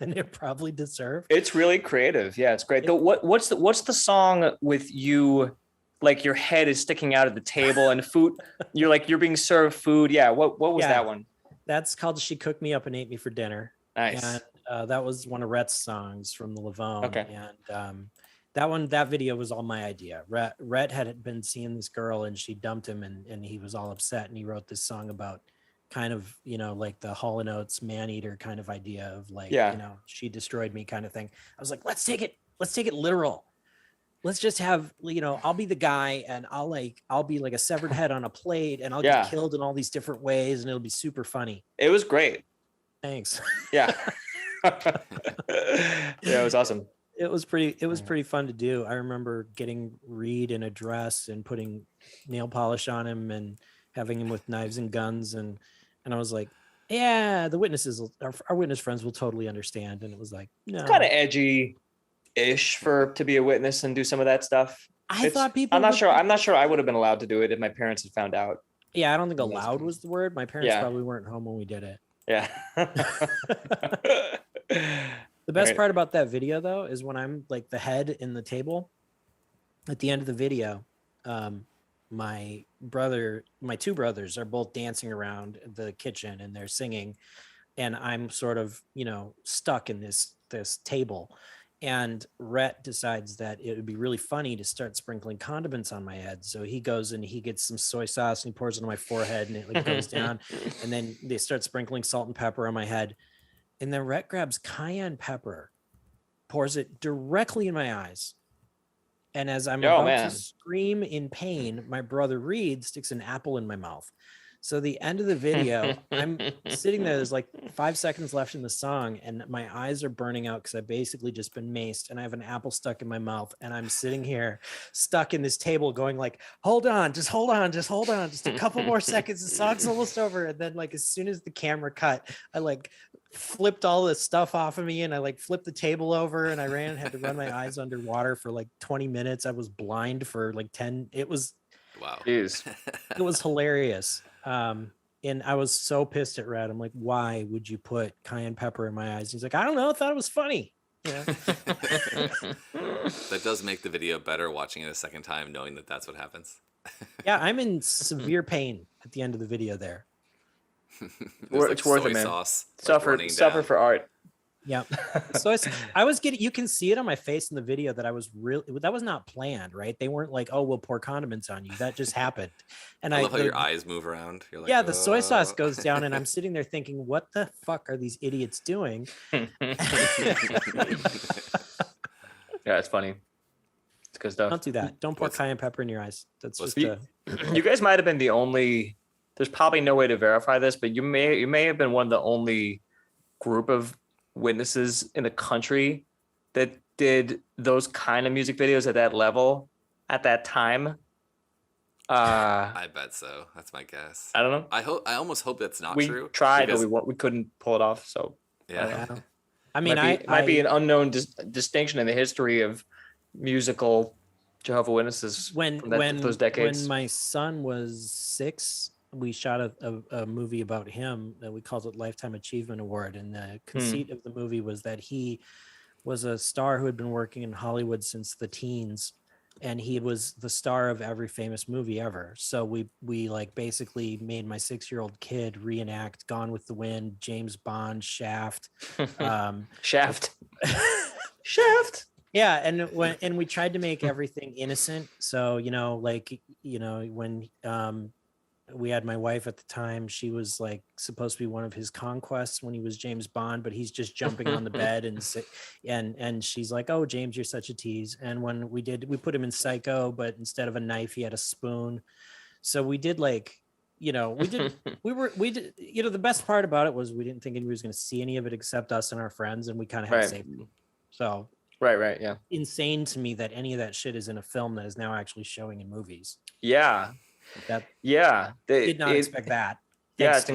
it probably deserved. It's really creative. Yeah, it's great. What's the song with you, like your head is sticking out of the table and food, you're being served food. Yeah. What was that one? That's called She Cooked Me Up and Ate Me for Dinner. Nice. And that was one of Rhett's songs from the Lavone. Okay. And that video was all my idea. Rhett had been seeing this girl and she dumped him, and he was all upset, and he wrote this song about kind of, like the Hall & Oates Man-Eater kind of idea of like, she destroyed me kind of thing. I was like, let's take it literal. Let's just have, I'll be the guy, and I'll be like a severed head on a plate, and I'll get killed in all these different ways, and it'll be super funny. It was great. Thanks. Yeah. Yeah, it was awesome. It was pretty fun to do. I remember getting Reed in a dress and putting nail polish on him and having him with knives and guns, and I was like, yeah, the witnesses, our witness friends will totally understand. And it was like, no. It's kind of edgy-ish to be a witness and do some of that stuff. Thought people. I'm not sure I would have been allowed to do it if my parents had found out. Yeah, I don't think allowed was the word. My parents probably weren't home when we did it. Yeah. The best part about that video, though, is when I'm like the head in the table. At the end of the video, my two brothers are both dancing around the kitchen and they're singing, and I'm sort of, stuck in this table. And Rhett decides that it would be really funny to start sprinkling condiments on my head. So he goes and he gets some soy sauce and he pours it on my forehead, and it like goes down. And then they start sprinkling salt and pepper on my head. And then Rhett grabs cayenne pepper, pours it directly in my eyes. And as I'm about to scream in pain, my brother Reed sticks an apple in my mouth. So the end of the video, I'm sitting there, there's like 5 seconds left in the song, and my eyes are burning out because I've basically just been maced, and I have an apple stuck in my mouth, and I'm sitting here stuck in this table going like, hold on, just a couple more seconds, the song's almost over. And then like as soon as the camera cut, I like flipped all this stuff off of me, and I like flipped the table over, and I had to run my eyes underwater for like 20 minutes. I was blind for like 10. It was wow. Jeez. It was hilarious. And I was so pissed at Red. I'm like, why would you put cayenne pepper in my eyes? He's like, I don't know. I thought it was funny. Yeah. That does make the video better watching it a second time, knowing that that's what happens. Yeah, I'm in severe pain at the end of the video there. There's It's worth soy it, man. sauce Suffer down. for art. Yeah. So I was getting, you can see it on my face in the video that I was really, that was not planned, right? They weren't like, oh, we'll pour condiments on you. That just happened. And I love how your eyes move around. You're like, yeah, the soy sauce goes down and I'm sitting there thinking, what the fuck are these idiots doing? Yeah, it's funny. It's good stuff. Don't do that. Don't pour cayenne pepper in your eyes. That's just You guys might have been the only, there's probably no way to verify this, but you may have been one of the only group of witnesses in the country that did those kind of music videos at that level at that time. I bet so. That's my guess. I don't know. I almost hope that's not we true. Tried, but we couldn't pull it off. So yeah. I mean, might be an unknown distinction in the history of musical Jehovah's Witnesses from those decades. When my son was 6, we shot a movie about him that we called it Lifetime Achievement Award. And the conceit of the movie was that he was a star who had been working in Hollywood since the teens. And he was the star of every famous movie ever. So we like basically made my 6-year-old kid reenact Gone with the Wind, James Bond, Shaft. Shaft. Shaft. Yeah, and we tried to make everything innocent. So, when we had my wife at the time, she was like supposed to be one of his conquests when he was James Bond, but he's just jumping on the bed and she's like, "Oh, James, you're such a tease." And when we put him in Psycho, but instead of a knife, he had a spoon. So we did the best part about it was we didn't think anybody was going to see any of it except us and our friends, and we kind of had safety. So right, yeah. Insane to me that any of that shit is in a film that is now actually showing in movies. Yeah. Did not expect that. Thanks,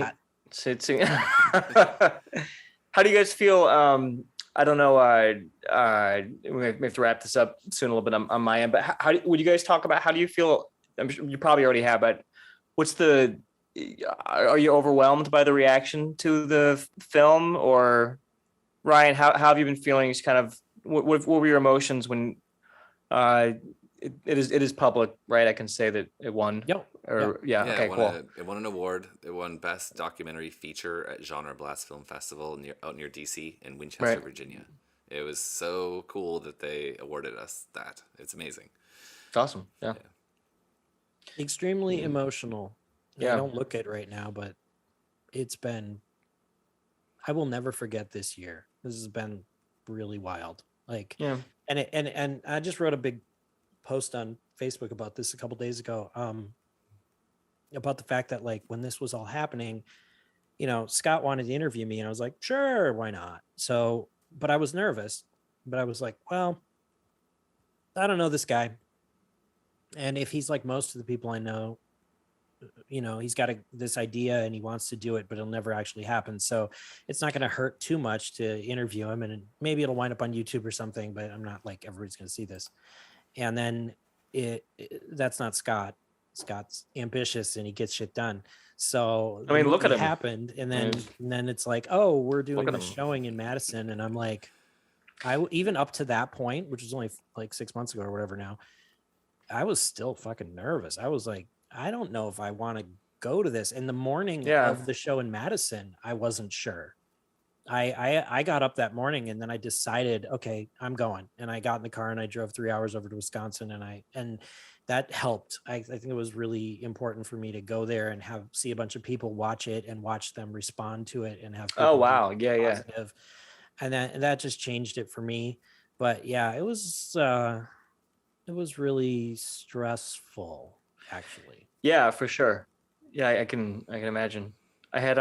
how do you guys feel? I don't know. We have to wrap this up soon a little bit on my end, but would you guys talk about how do you feel? I'm sure you probably already have, but are you overwhelmed by the reaction to the film? Or Ryan, how have you been feeling? Just kind of what were your emotions when it is public, right? I can say that it won. Yep. Okay, cool. It won an award. It won Best Documentary Feature at Genre Blast Film Festival out near DC in Winchester, Virginia. It was so cool that they awarded us that. It's amazing. It's awesome. Yeah. Extremely emotional. Yeah. I don't look it right now, but I will never forget this year. This has been really wild. And I just wrote a big post on Facebook about this a couple days ago, about the fact that when this was all happening, Scott wanted to interview me and I was like, sure, why not? So, but I was nervous, but I was like, well, I don't know this guy. And if he's like most of the people I know, he's got this idea and he wants to do it, but it'll never actually happen. So it's not going to hurt too much to interview him, and maybe it'll wind up on YouTube or something, but I'm not like everybody's going to see this. And then that's not Scott. Scott's ambitious and he gets shit done. So I mean, look at him. Happened, and then it's like, oh, we're doing a showing in Madison, and I'm like, even up to that point, which was only like 6 months ago or whatever now, I was still fucking nervous. I was like, I don't know if I want to go to this. In the morning of the show in Madison, I wasn't sure. I got up that morning and then I decided, okay, I'm going. And I got in the car and I drove 3 hours over to Wisconsin, and that helped. I think it was really important for me to go there and see a bunch of people watch it and watch them respond to it and have. Oh, wow. Yeah. And that just changed it for me. But yeah, it was really stressful, actually. Yeah, for sure. Yeah, I can imagine. I had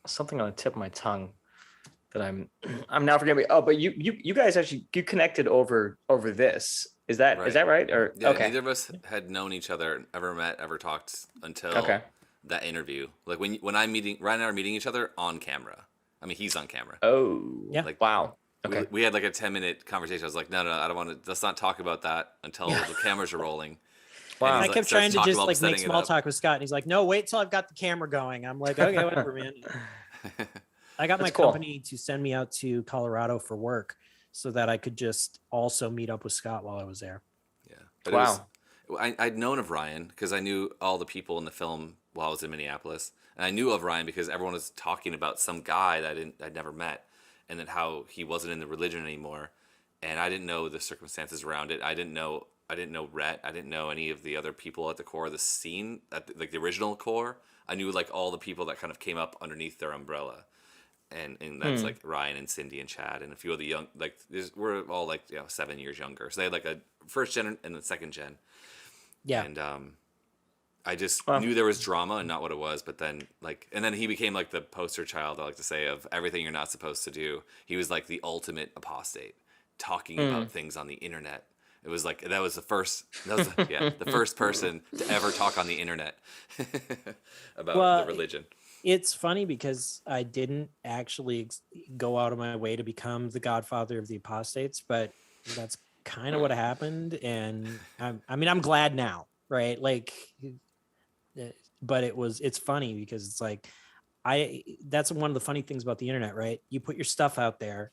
something on the tip of my tongue that I'm now forgetting. Oh, but you guys actually connected over this. Is that right? Or yeah, okay. Neither of us had known each other, ever met, ever talked until that interview. Like when Ryan and I are meeting each other on camera. I mean, he's on camera. Oh, yeah. Wow. Okay. We had like a 10-minute conversation. I was like, no, I don't want to. Let's not talk about that until the cameras are rolling. Wow. I kept trying to just make small talk with Scott, and he's like, no, wait till I've got the camera going. I'm like, okay, whatever, man. I got my company to send me out to Colorado for work. so that I could just also meet up with Scott while I was there. Yeah. But Wow. I'd known of Ryan because I knew all the people in the film while I was in Minneapolis, and I knew of Ryan because everyone was talking about some guy that I'd never met, and then how he wasn't in the religion anymore, and I didn't know the circumstances around it. I didn't know Rhett. I didn't know any of the other people at the core of the scene, like the original core. I knew like all the people that kind of came up underneath their umbrella, and that's like Ryan and Cindy and Chad and a few of the young, like we're all like 7 years younger, so they had like a first gen and a second gen. Yeah. And I just knew there was drama and not what it was. But then and then he became like the poster child, I like to say, of everything you're not supposed to do. He was like the ultimate apostate, talking about things on the internet. It was like that was the first person to ever talk on the internet about the religion. It's funny because I didn't actually go out of my way to become the godfather of the apostates, but that's kind of what happened. And I'm glad now, right? Like, but it's funny because it's like, that's one of the funny things about the internet, right? You put your stuff out there,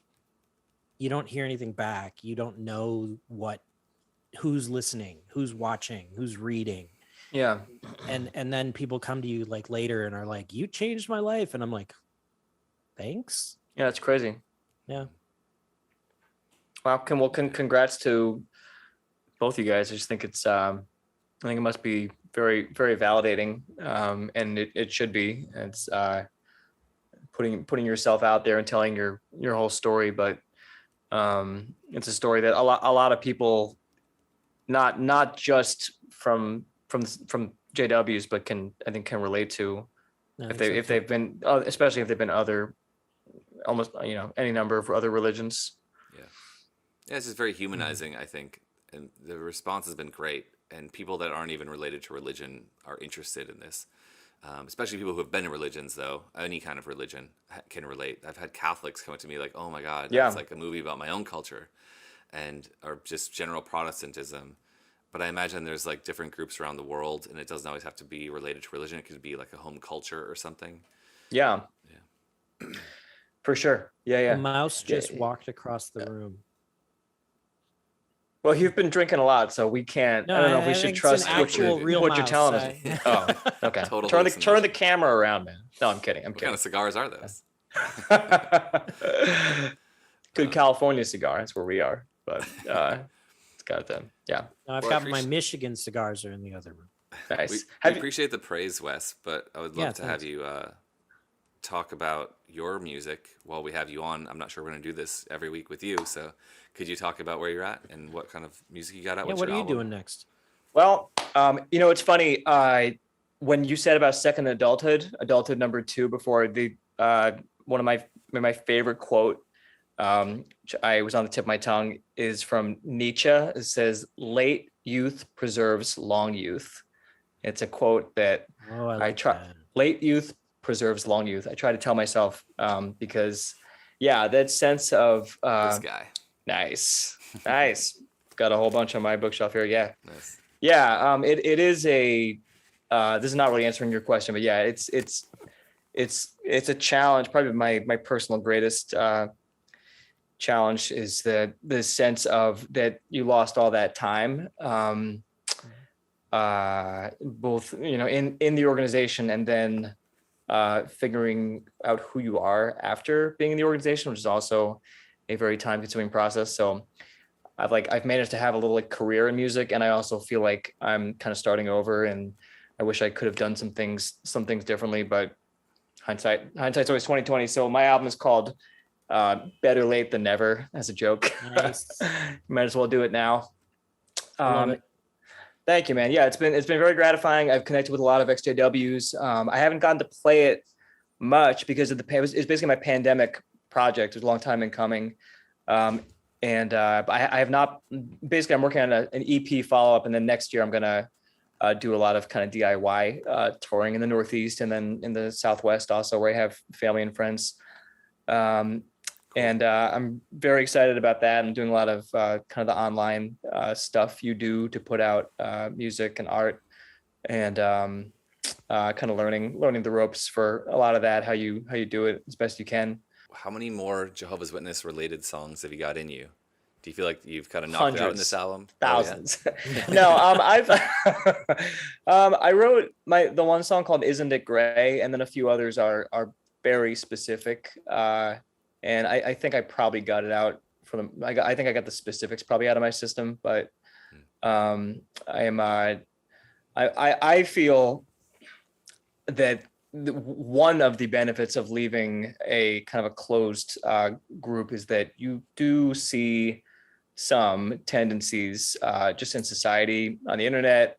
you don't hear anything back. You don't know who's listening, who's watching, who's reading. Yeah. And then people come to you like later and are like, you changed my life. And I'm like, thanks. Yeah, it's crazy. Yeah. Wow. Congrats to both you guys. I just think I think it must be very, very validating. And it should be. It's putting yourself out there and telling your whole story. But it's a story that a lot of people, not just from JWs, but can relate to if they've been, especially if they've been other, almost any number of other religions. Yeah, it's just very humanizing, I think, and the response has been great. And people that aren't even related to religion are interested in this, especially people who have been in religions, though. Any kind of religion can relate. I've had Catholics come up to me like, "Oh my God, that's like a movie about my own culture," or just general Protestantism. But I imagine there's like different groups around the world, and it doesn't always have to be related to religion. It could be like a home culture or something. Yeah. For sure. Yeah. The mouse just walked across the room. Well, you've been drinking a lot, so we can't. I don't know if we should trust what you're telling us. Oh, okay. Turn the camera around, man. No, I'm kidding. What kind of cigars are those? Good California cigar. That's where we are. But it's got them. Yeah. No, I've got my Michigan cigars are in the other room. Nice. We appreciate the praise, Wes, but I would love to have you talk about your music while we have you on. I'm not sure we're going to do this every week with you, so could you talk about where you're at and what kind of music you got out? Yeah, what are you doing next? Well, it's funny. When you said about second adulthood number 2 before, the one of my favorite quote, which I was on the tip of my tongue, is from Nietzsche. It says, "Late youth preserves long youth." It's a quote that I try. Late youth preserves long youth. I try to tell myself because, that sense of this guy. Nice. Got a whole bunch on my bookshelf here. Yeah. Nice. Yeah. It is a. This is not really answering your question, but yeah, it's a challenge. Probably my personal greatest challenge is the sense of that you lost all that time, both in the organization and then figuring out who you are after being in the organization, which is also a very time-consuming process. So I've managed to have a little career in music, and I also feel like I'm kind of starting over, and I wish I could have done some things differently, but hindsight's always 2020. So my album is called Better Late Than Never, as a joke. Nice. Might as well do it now. Thank you, man. Yeah, it's been very gratifying. I've connected with a lot of ex-JWs. I haven't gotten to play it much because of it's basically my pandemic project. It was a long time in coming. And I have not, basically I'm working on an EP follow-up, and then next year I'm going to do a lot of kind of DIY touring in the Northeast and then in the Southwest also, where I have family and friends. And I'm very excited about that. I'm doing a lot of kind of the online stuff you do to put out music and art, and kind of learning the ropes for a lot of that, how you do it as best you can. How many more Jehovah's Witness related songs have you got in you? Do you feel like you've kind of knocked it out in this album? Thousands. Oh, yeah? No, I've I wrote the one song called "Isn't It Gray," and then a few others are very specific. And I think I probably got it out from I think I got the specifics probably out of my system, but I feel that one of the benefits of leaving a kind of a closed group is that you do see some tendencies just in society on the internet.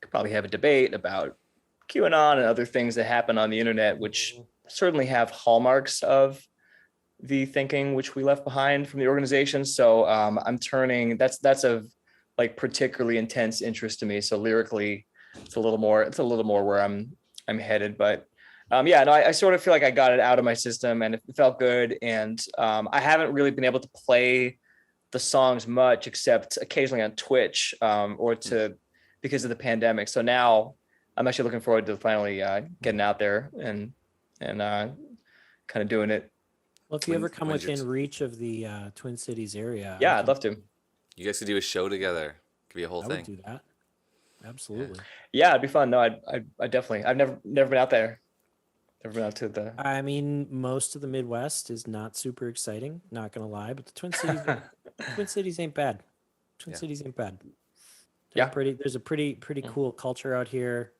Could probably have a debate about QAnon and other things that happen on the internet, which certainly have hallmarks of the thinking which we left behind from the organization. So I'm turning that's of like particularly intense interest to me. So lyrically, it's a little more where I'm headed. But yeah, no, I sort of feel like I got it out of my system and it felt good. And I haven't really been able to play the songs much except occasionally on Twitch because of the pandemic. So now I'm actually looking forward to finally getting out there and kind of doing it. Well, if you ever come within reach of the Twin Cities area, yeah, I'd love to. You guys could do a show together. Could be a whole thing. I would do that. Absolutely. Yeah, it'd be fun. No, I definitely. I've never been out there. Never been out to the. I mean, most of the Midwest is not super exciting. Not gonna lie, but the Twin Cities ain't bad. Twin Cities ain't bad. There's a pretty cool culture out here.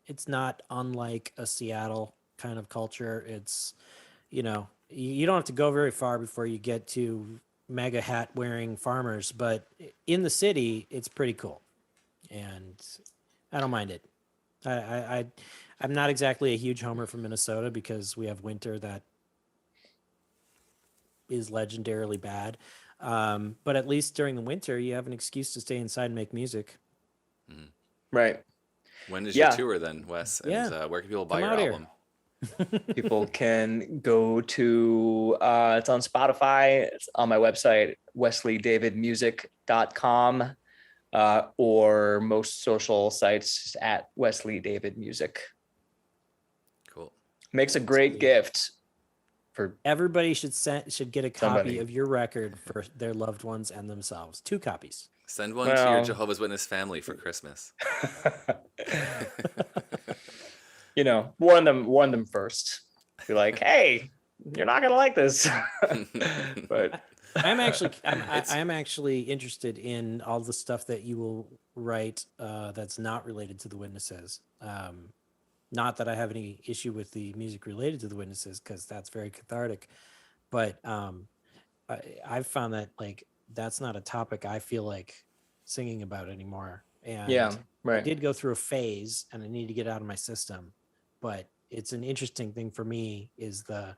It's not unlike a Seattle kind of culture. It's, you don't have to go very far before you get to mega hat wearing farmers, but in the city, it's pretty cool. And I don't mind it. I'm not exactly a huge homer for Minnesota because we have winter that is legendarily bad. But at least during the winter, you have an excuse to stay inside and make music. Right. When is your tour then, Wes? And where can people buy your album? People can go to it's on Spotify, it's on my website wesleydavidmusic.com or most social sites at Wesley David Music. Cool. Makes a great gift for everybody. Should get a copy of your record for their loved ones and themselves. 2 copies. Send one to your Jehovah's Witness family for Christmas. Warn them first. Be like, hey, you're not gonna like this. But I'm actually interested in all the stuff that you will write that's not related to the Witnesses. Not that I have any issue with the music related to the Witnesses, because that's very cathartic. But I've found that that's not a topic I feel like singing about anymore. And I did go through a phase, and I need to get out of my system. But it's an interesting thing for me is the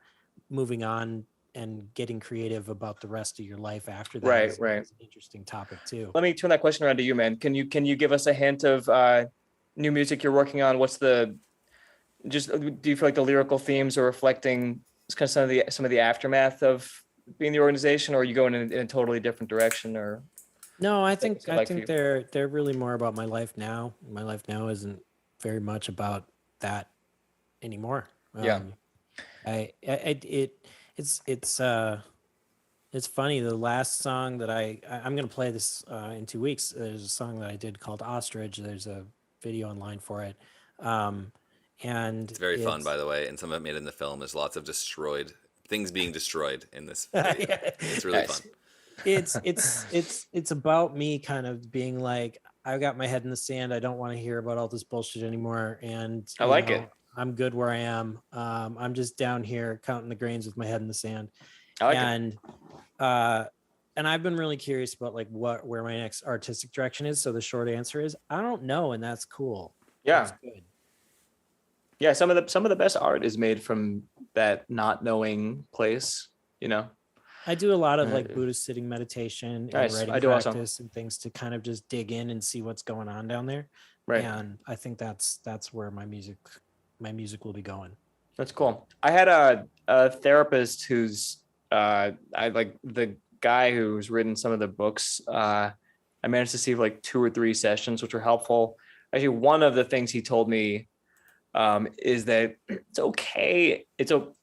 moving on and getting creative about the rest of your life after that. Right. Is an interesting topic too. Let me turn that question around to you, man. Can you give us a hint of new music you're working on? Do you feel like the lyrical themes are reflecting kind of some of the aftermath of being the organization, or are you going in a totally different direction? Or no, I think they're really more about my life now. My life now isn't very much about that anymore. It's funny. The last song that I'm going to play this in 2 weeks. There's a song that I did called Ostrich. There's a video online for it. And it's very fun, by the way. And some of it made in the film. There's lots of things being destroyed in this video. It's really fun. It's about me kind of being like, I've got my head in the sand. I don't want to hear about all this bullshit anymore. And I like it. I'm good where I am. I'm just down here counting the grains with my head in the sand. I like it. And I've been really curious about where my next artistic direction is. So the short answer is I don't know, and that's cool. Yeah. That's good. Yeah, some of the best art is made from that not knowing place, I do a lot of Buddhist sitting meditation and writing practice and things to kind of just dig in and see what's going on down there. Right. And I think that's where my music will be going. That's cool. I had a therapist who's I like the guy who's written some of the books. I managed to see 2 or 3 sessions, which were helpful. Actually, one of the things he told me is that it's okay.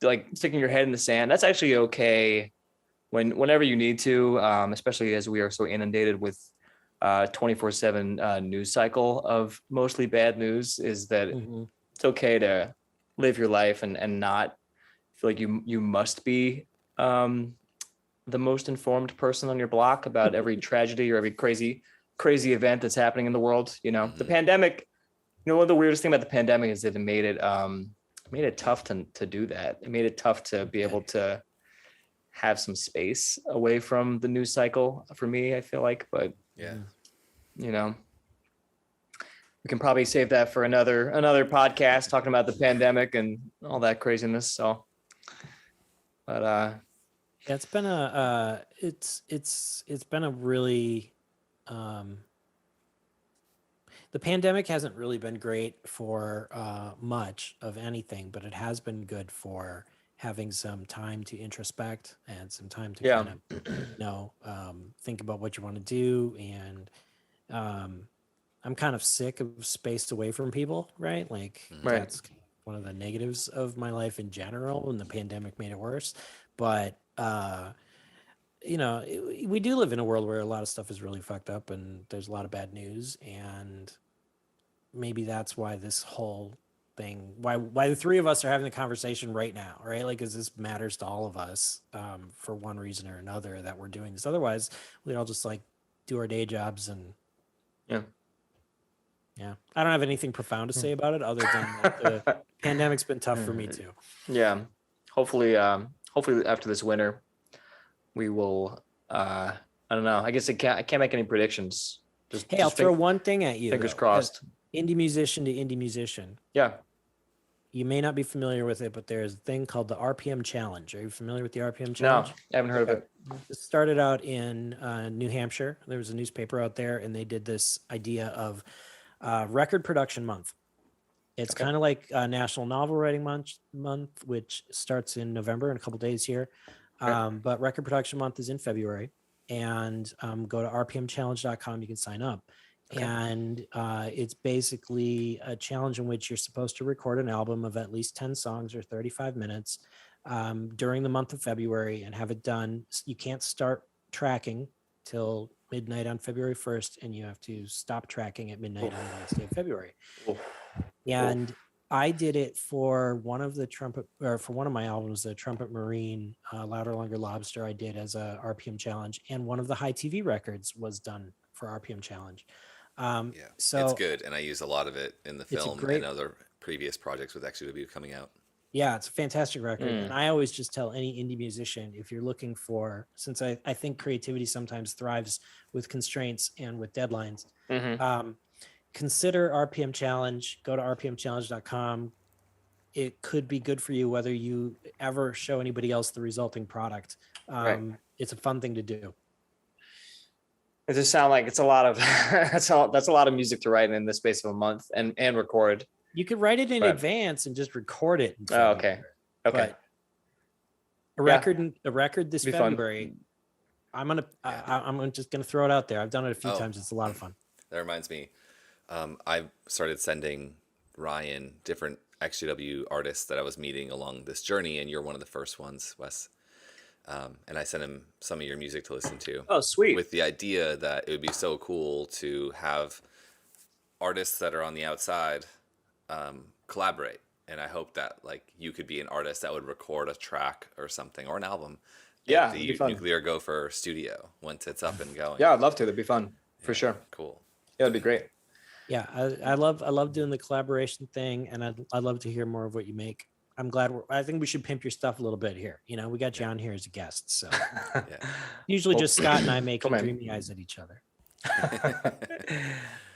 Like sticking your head in the sand. That's actually okay whenever you need to, especially as we are so inundated with 24/7 news cycle of mostly bad news, is that it's okay to live your life and not feel like you must be the most informed person on your block about every tragedy or every crazy event that's happening in the world. The pandemic, one of the weirdest thing about the pandemic is that it made it tough to do that. It made it tough to be able to have some space away from the news cycle for me, I feel like. But we can probably save that for another podcast talking about the pandemic and all that craziness. So, but it's been a really the pandemic hasn't really been great for much of anything, but it has been good for having some time to introspect and some time to kind of think about what you want to do. And I'm kind of sick of spaced away from people, right? Like that's one of the negatives of my life in general, and the pandemic made it worse. But we do live in a world where a lot of stuff is really fucked up and there's a lot of bad news, and maybe that's why this whole thing, why the three of us are having the conversation right now, right? Like, because this matters to all of us for one reason or another that we're doing this. Otherwise, we'd all just like do our day jobs and I don't have anything profound to say about it other than that the pandemic's been tough for me too. Yeah. Hopefully after this winter, we will, I don't know. I guess I can't make any predictions. I'll throw one thing at you. Fingers crossed. Indie musician to indie musician. Yeah. You may not be familiar with it, but there's a thing called the RPM Challenge. Are you familiar with the RPM Challenge? No, I haven't heard of it. It started out in New Hampshire. There was a newspaper out there, and they did this idea of Record Production Month. It's kind of like National Novel Writing Month, which starts in November in a couple days here. But Record Production Month is in February. And go to rpmchallenge.com. You can sign up. And it's basically a challenge in which you're supposed to record an album of at least 10 songs or 35 minutes during the month of February and have it done. You can't start tracking till midnight on February 1st, and you have to stop tracking at midnight on the last day of February. And I did it for one of my albums, the Trumpet Marine, Louder, Longer, Lobster, I did as a RPM challenge, and one of the High TV records was done for RPM challenge. So it's good, and I use a lot of it in the film and other previous projects with ExJW coming out. Yeah, it's a fantastic record. And I always just tell any indie musician, if you're looking for, since I think creativity sometimes thrives with constraints and with deadlines, consider RPM Challenge. Go to rpmchallenge.com. It could be good for you whether you ever show anybody else the resulting product. It's a fun thing to do. It just sounds like it's a lot of that's a lot of music to write in the space of a month and record. You could write it in advance and just record it. Oh, okay. But a record this February. Fun. I'm just gonna throw it out there. I've done it a few times. It's a lot of fun. That reminds me. I've started sending Ryan different ExJW artists that I was meeting along this journey, and you're one of the first ones, Wes. And I sent him some of your music to listen to. Oh, sweet. With the idea that it would be so cool to have artists that are on the outside collaborate. And I hope that like you could be an artist that would record a track or something or an album. Yeah, at the Nuclear Gopher studio once it's up and going. Yeah, I'd love to. That'd be fun for sure. Cool. Yeah, it'd be great. Yeah, I love doing the collaboration thing, and I'd love to hear more of what you make. I'm glad I think we should pimp your stuff a little bit here. We got you on here as a guest, so usually just Scott and I making dreamy eyes at each other.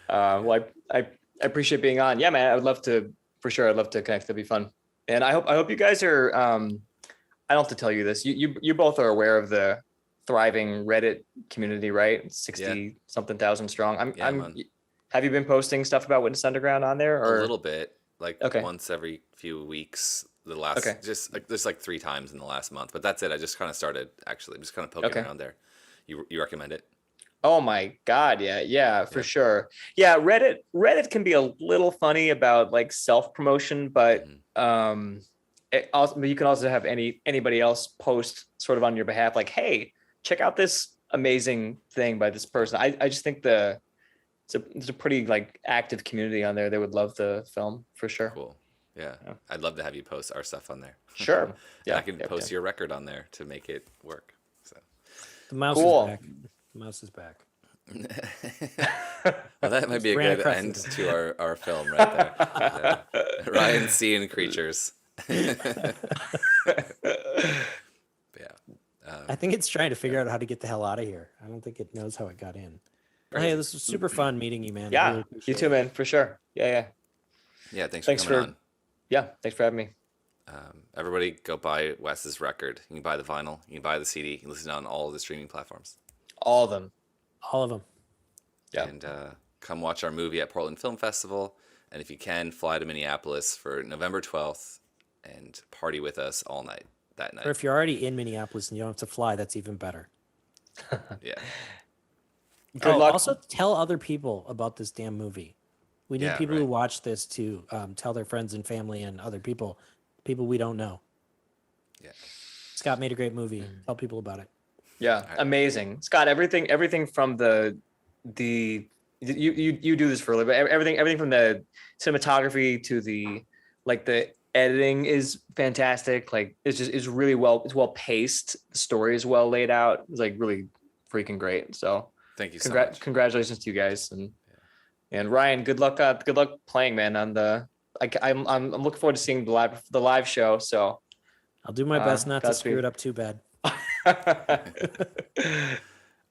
Well, I appreciate being on. Yeah, man, I would love to, for sure. I'd love to connect. That'd be fun. And I hope you guys are. I don't have to tell you this. You both are aware of the thriving Reddit community, right? 60 something thousand strong. Have you been posting stuff about Witness Underground on there? Or? A little bit, like once every few weeks. The last just like there's like 3 times in the last month, but that's it. I just kind of started actually. I'm just kind of poking around there. You recommend it? Oh my God. Yeah, for Yeah. sure. Yeah. Reddit can be a little funny about like self-promotion, but but you can also have anybody else post sort of on your behalf, like, hey, check out this amazing thing by this person. I just think it's a pretty like active community on there. They would love the film for sure. Cool. Yeah. Yeah. I'd love to have you post our stuff on there. Sure. And Yeah. I can post your record on there to make it work. So. The mouse Cool. is back. The mouse is back. Well, that might be a Ran good across end the- to our film right there. Yeah. Ryan seeing creatures. Yeah. I think it's trying to figure out how to get the hell out of here. I don't think it knows how it got in. Well, hey, this was super fun meeting you, man. I Yeah. really You appreciate too, it. man, for sure. Yeah. Yeah. Thanks Thanks for coming for- on. Yeah. Thanks for having me. Everybody go buy Wes's record. You can buy the vinyl. You can buy the CD. You can listen on all the streaming platforms. All of them. All of them. Yeah. And come watch our movie at Portland Film Festival. And if you can, fly to Minneapolis for November 12th and party with us all night that night. Or if you're already in Minneapolis and you don't have to fly, that's even better. Yeah. Good luck. Also, tell other people about this damn movie. We need Yeah, people who right. watch this to tell their friends and family and other people we don't know. Yeah. Scott made a great movie. Tell people about it. Yeah, right. amazing, Scott. Everything from the you do this for a living. Everything from the cinematography to the editing is fantastic. Like it's really well paced. The story is well laid out. It's like really freaking great. So Thank you so much. congratulations to you guys and Ryan. Good luck playing, man. On the I'm looking forward to seeing the live show. So I'll do my best not to Godspeed. screw it up too bad.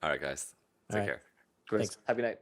All right, guys. All Take right. care. Great. Thanks. Happy night.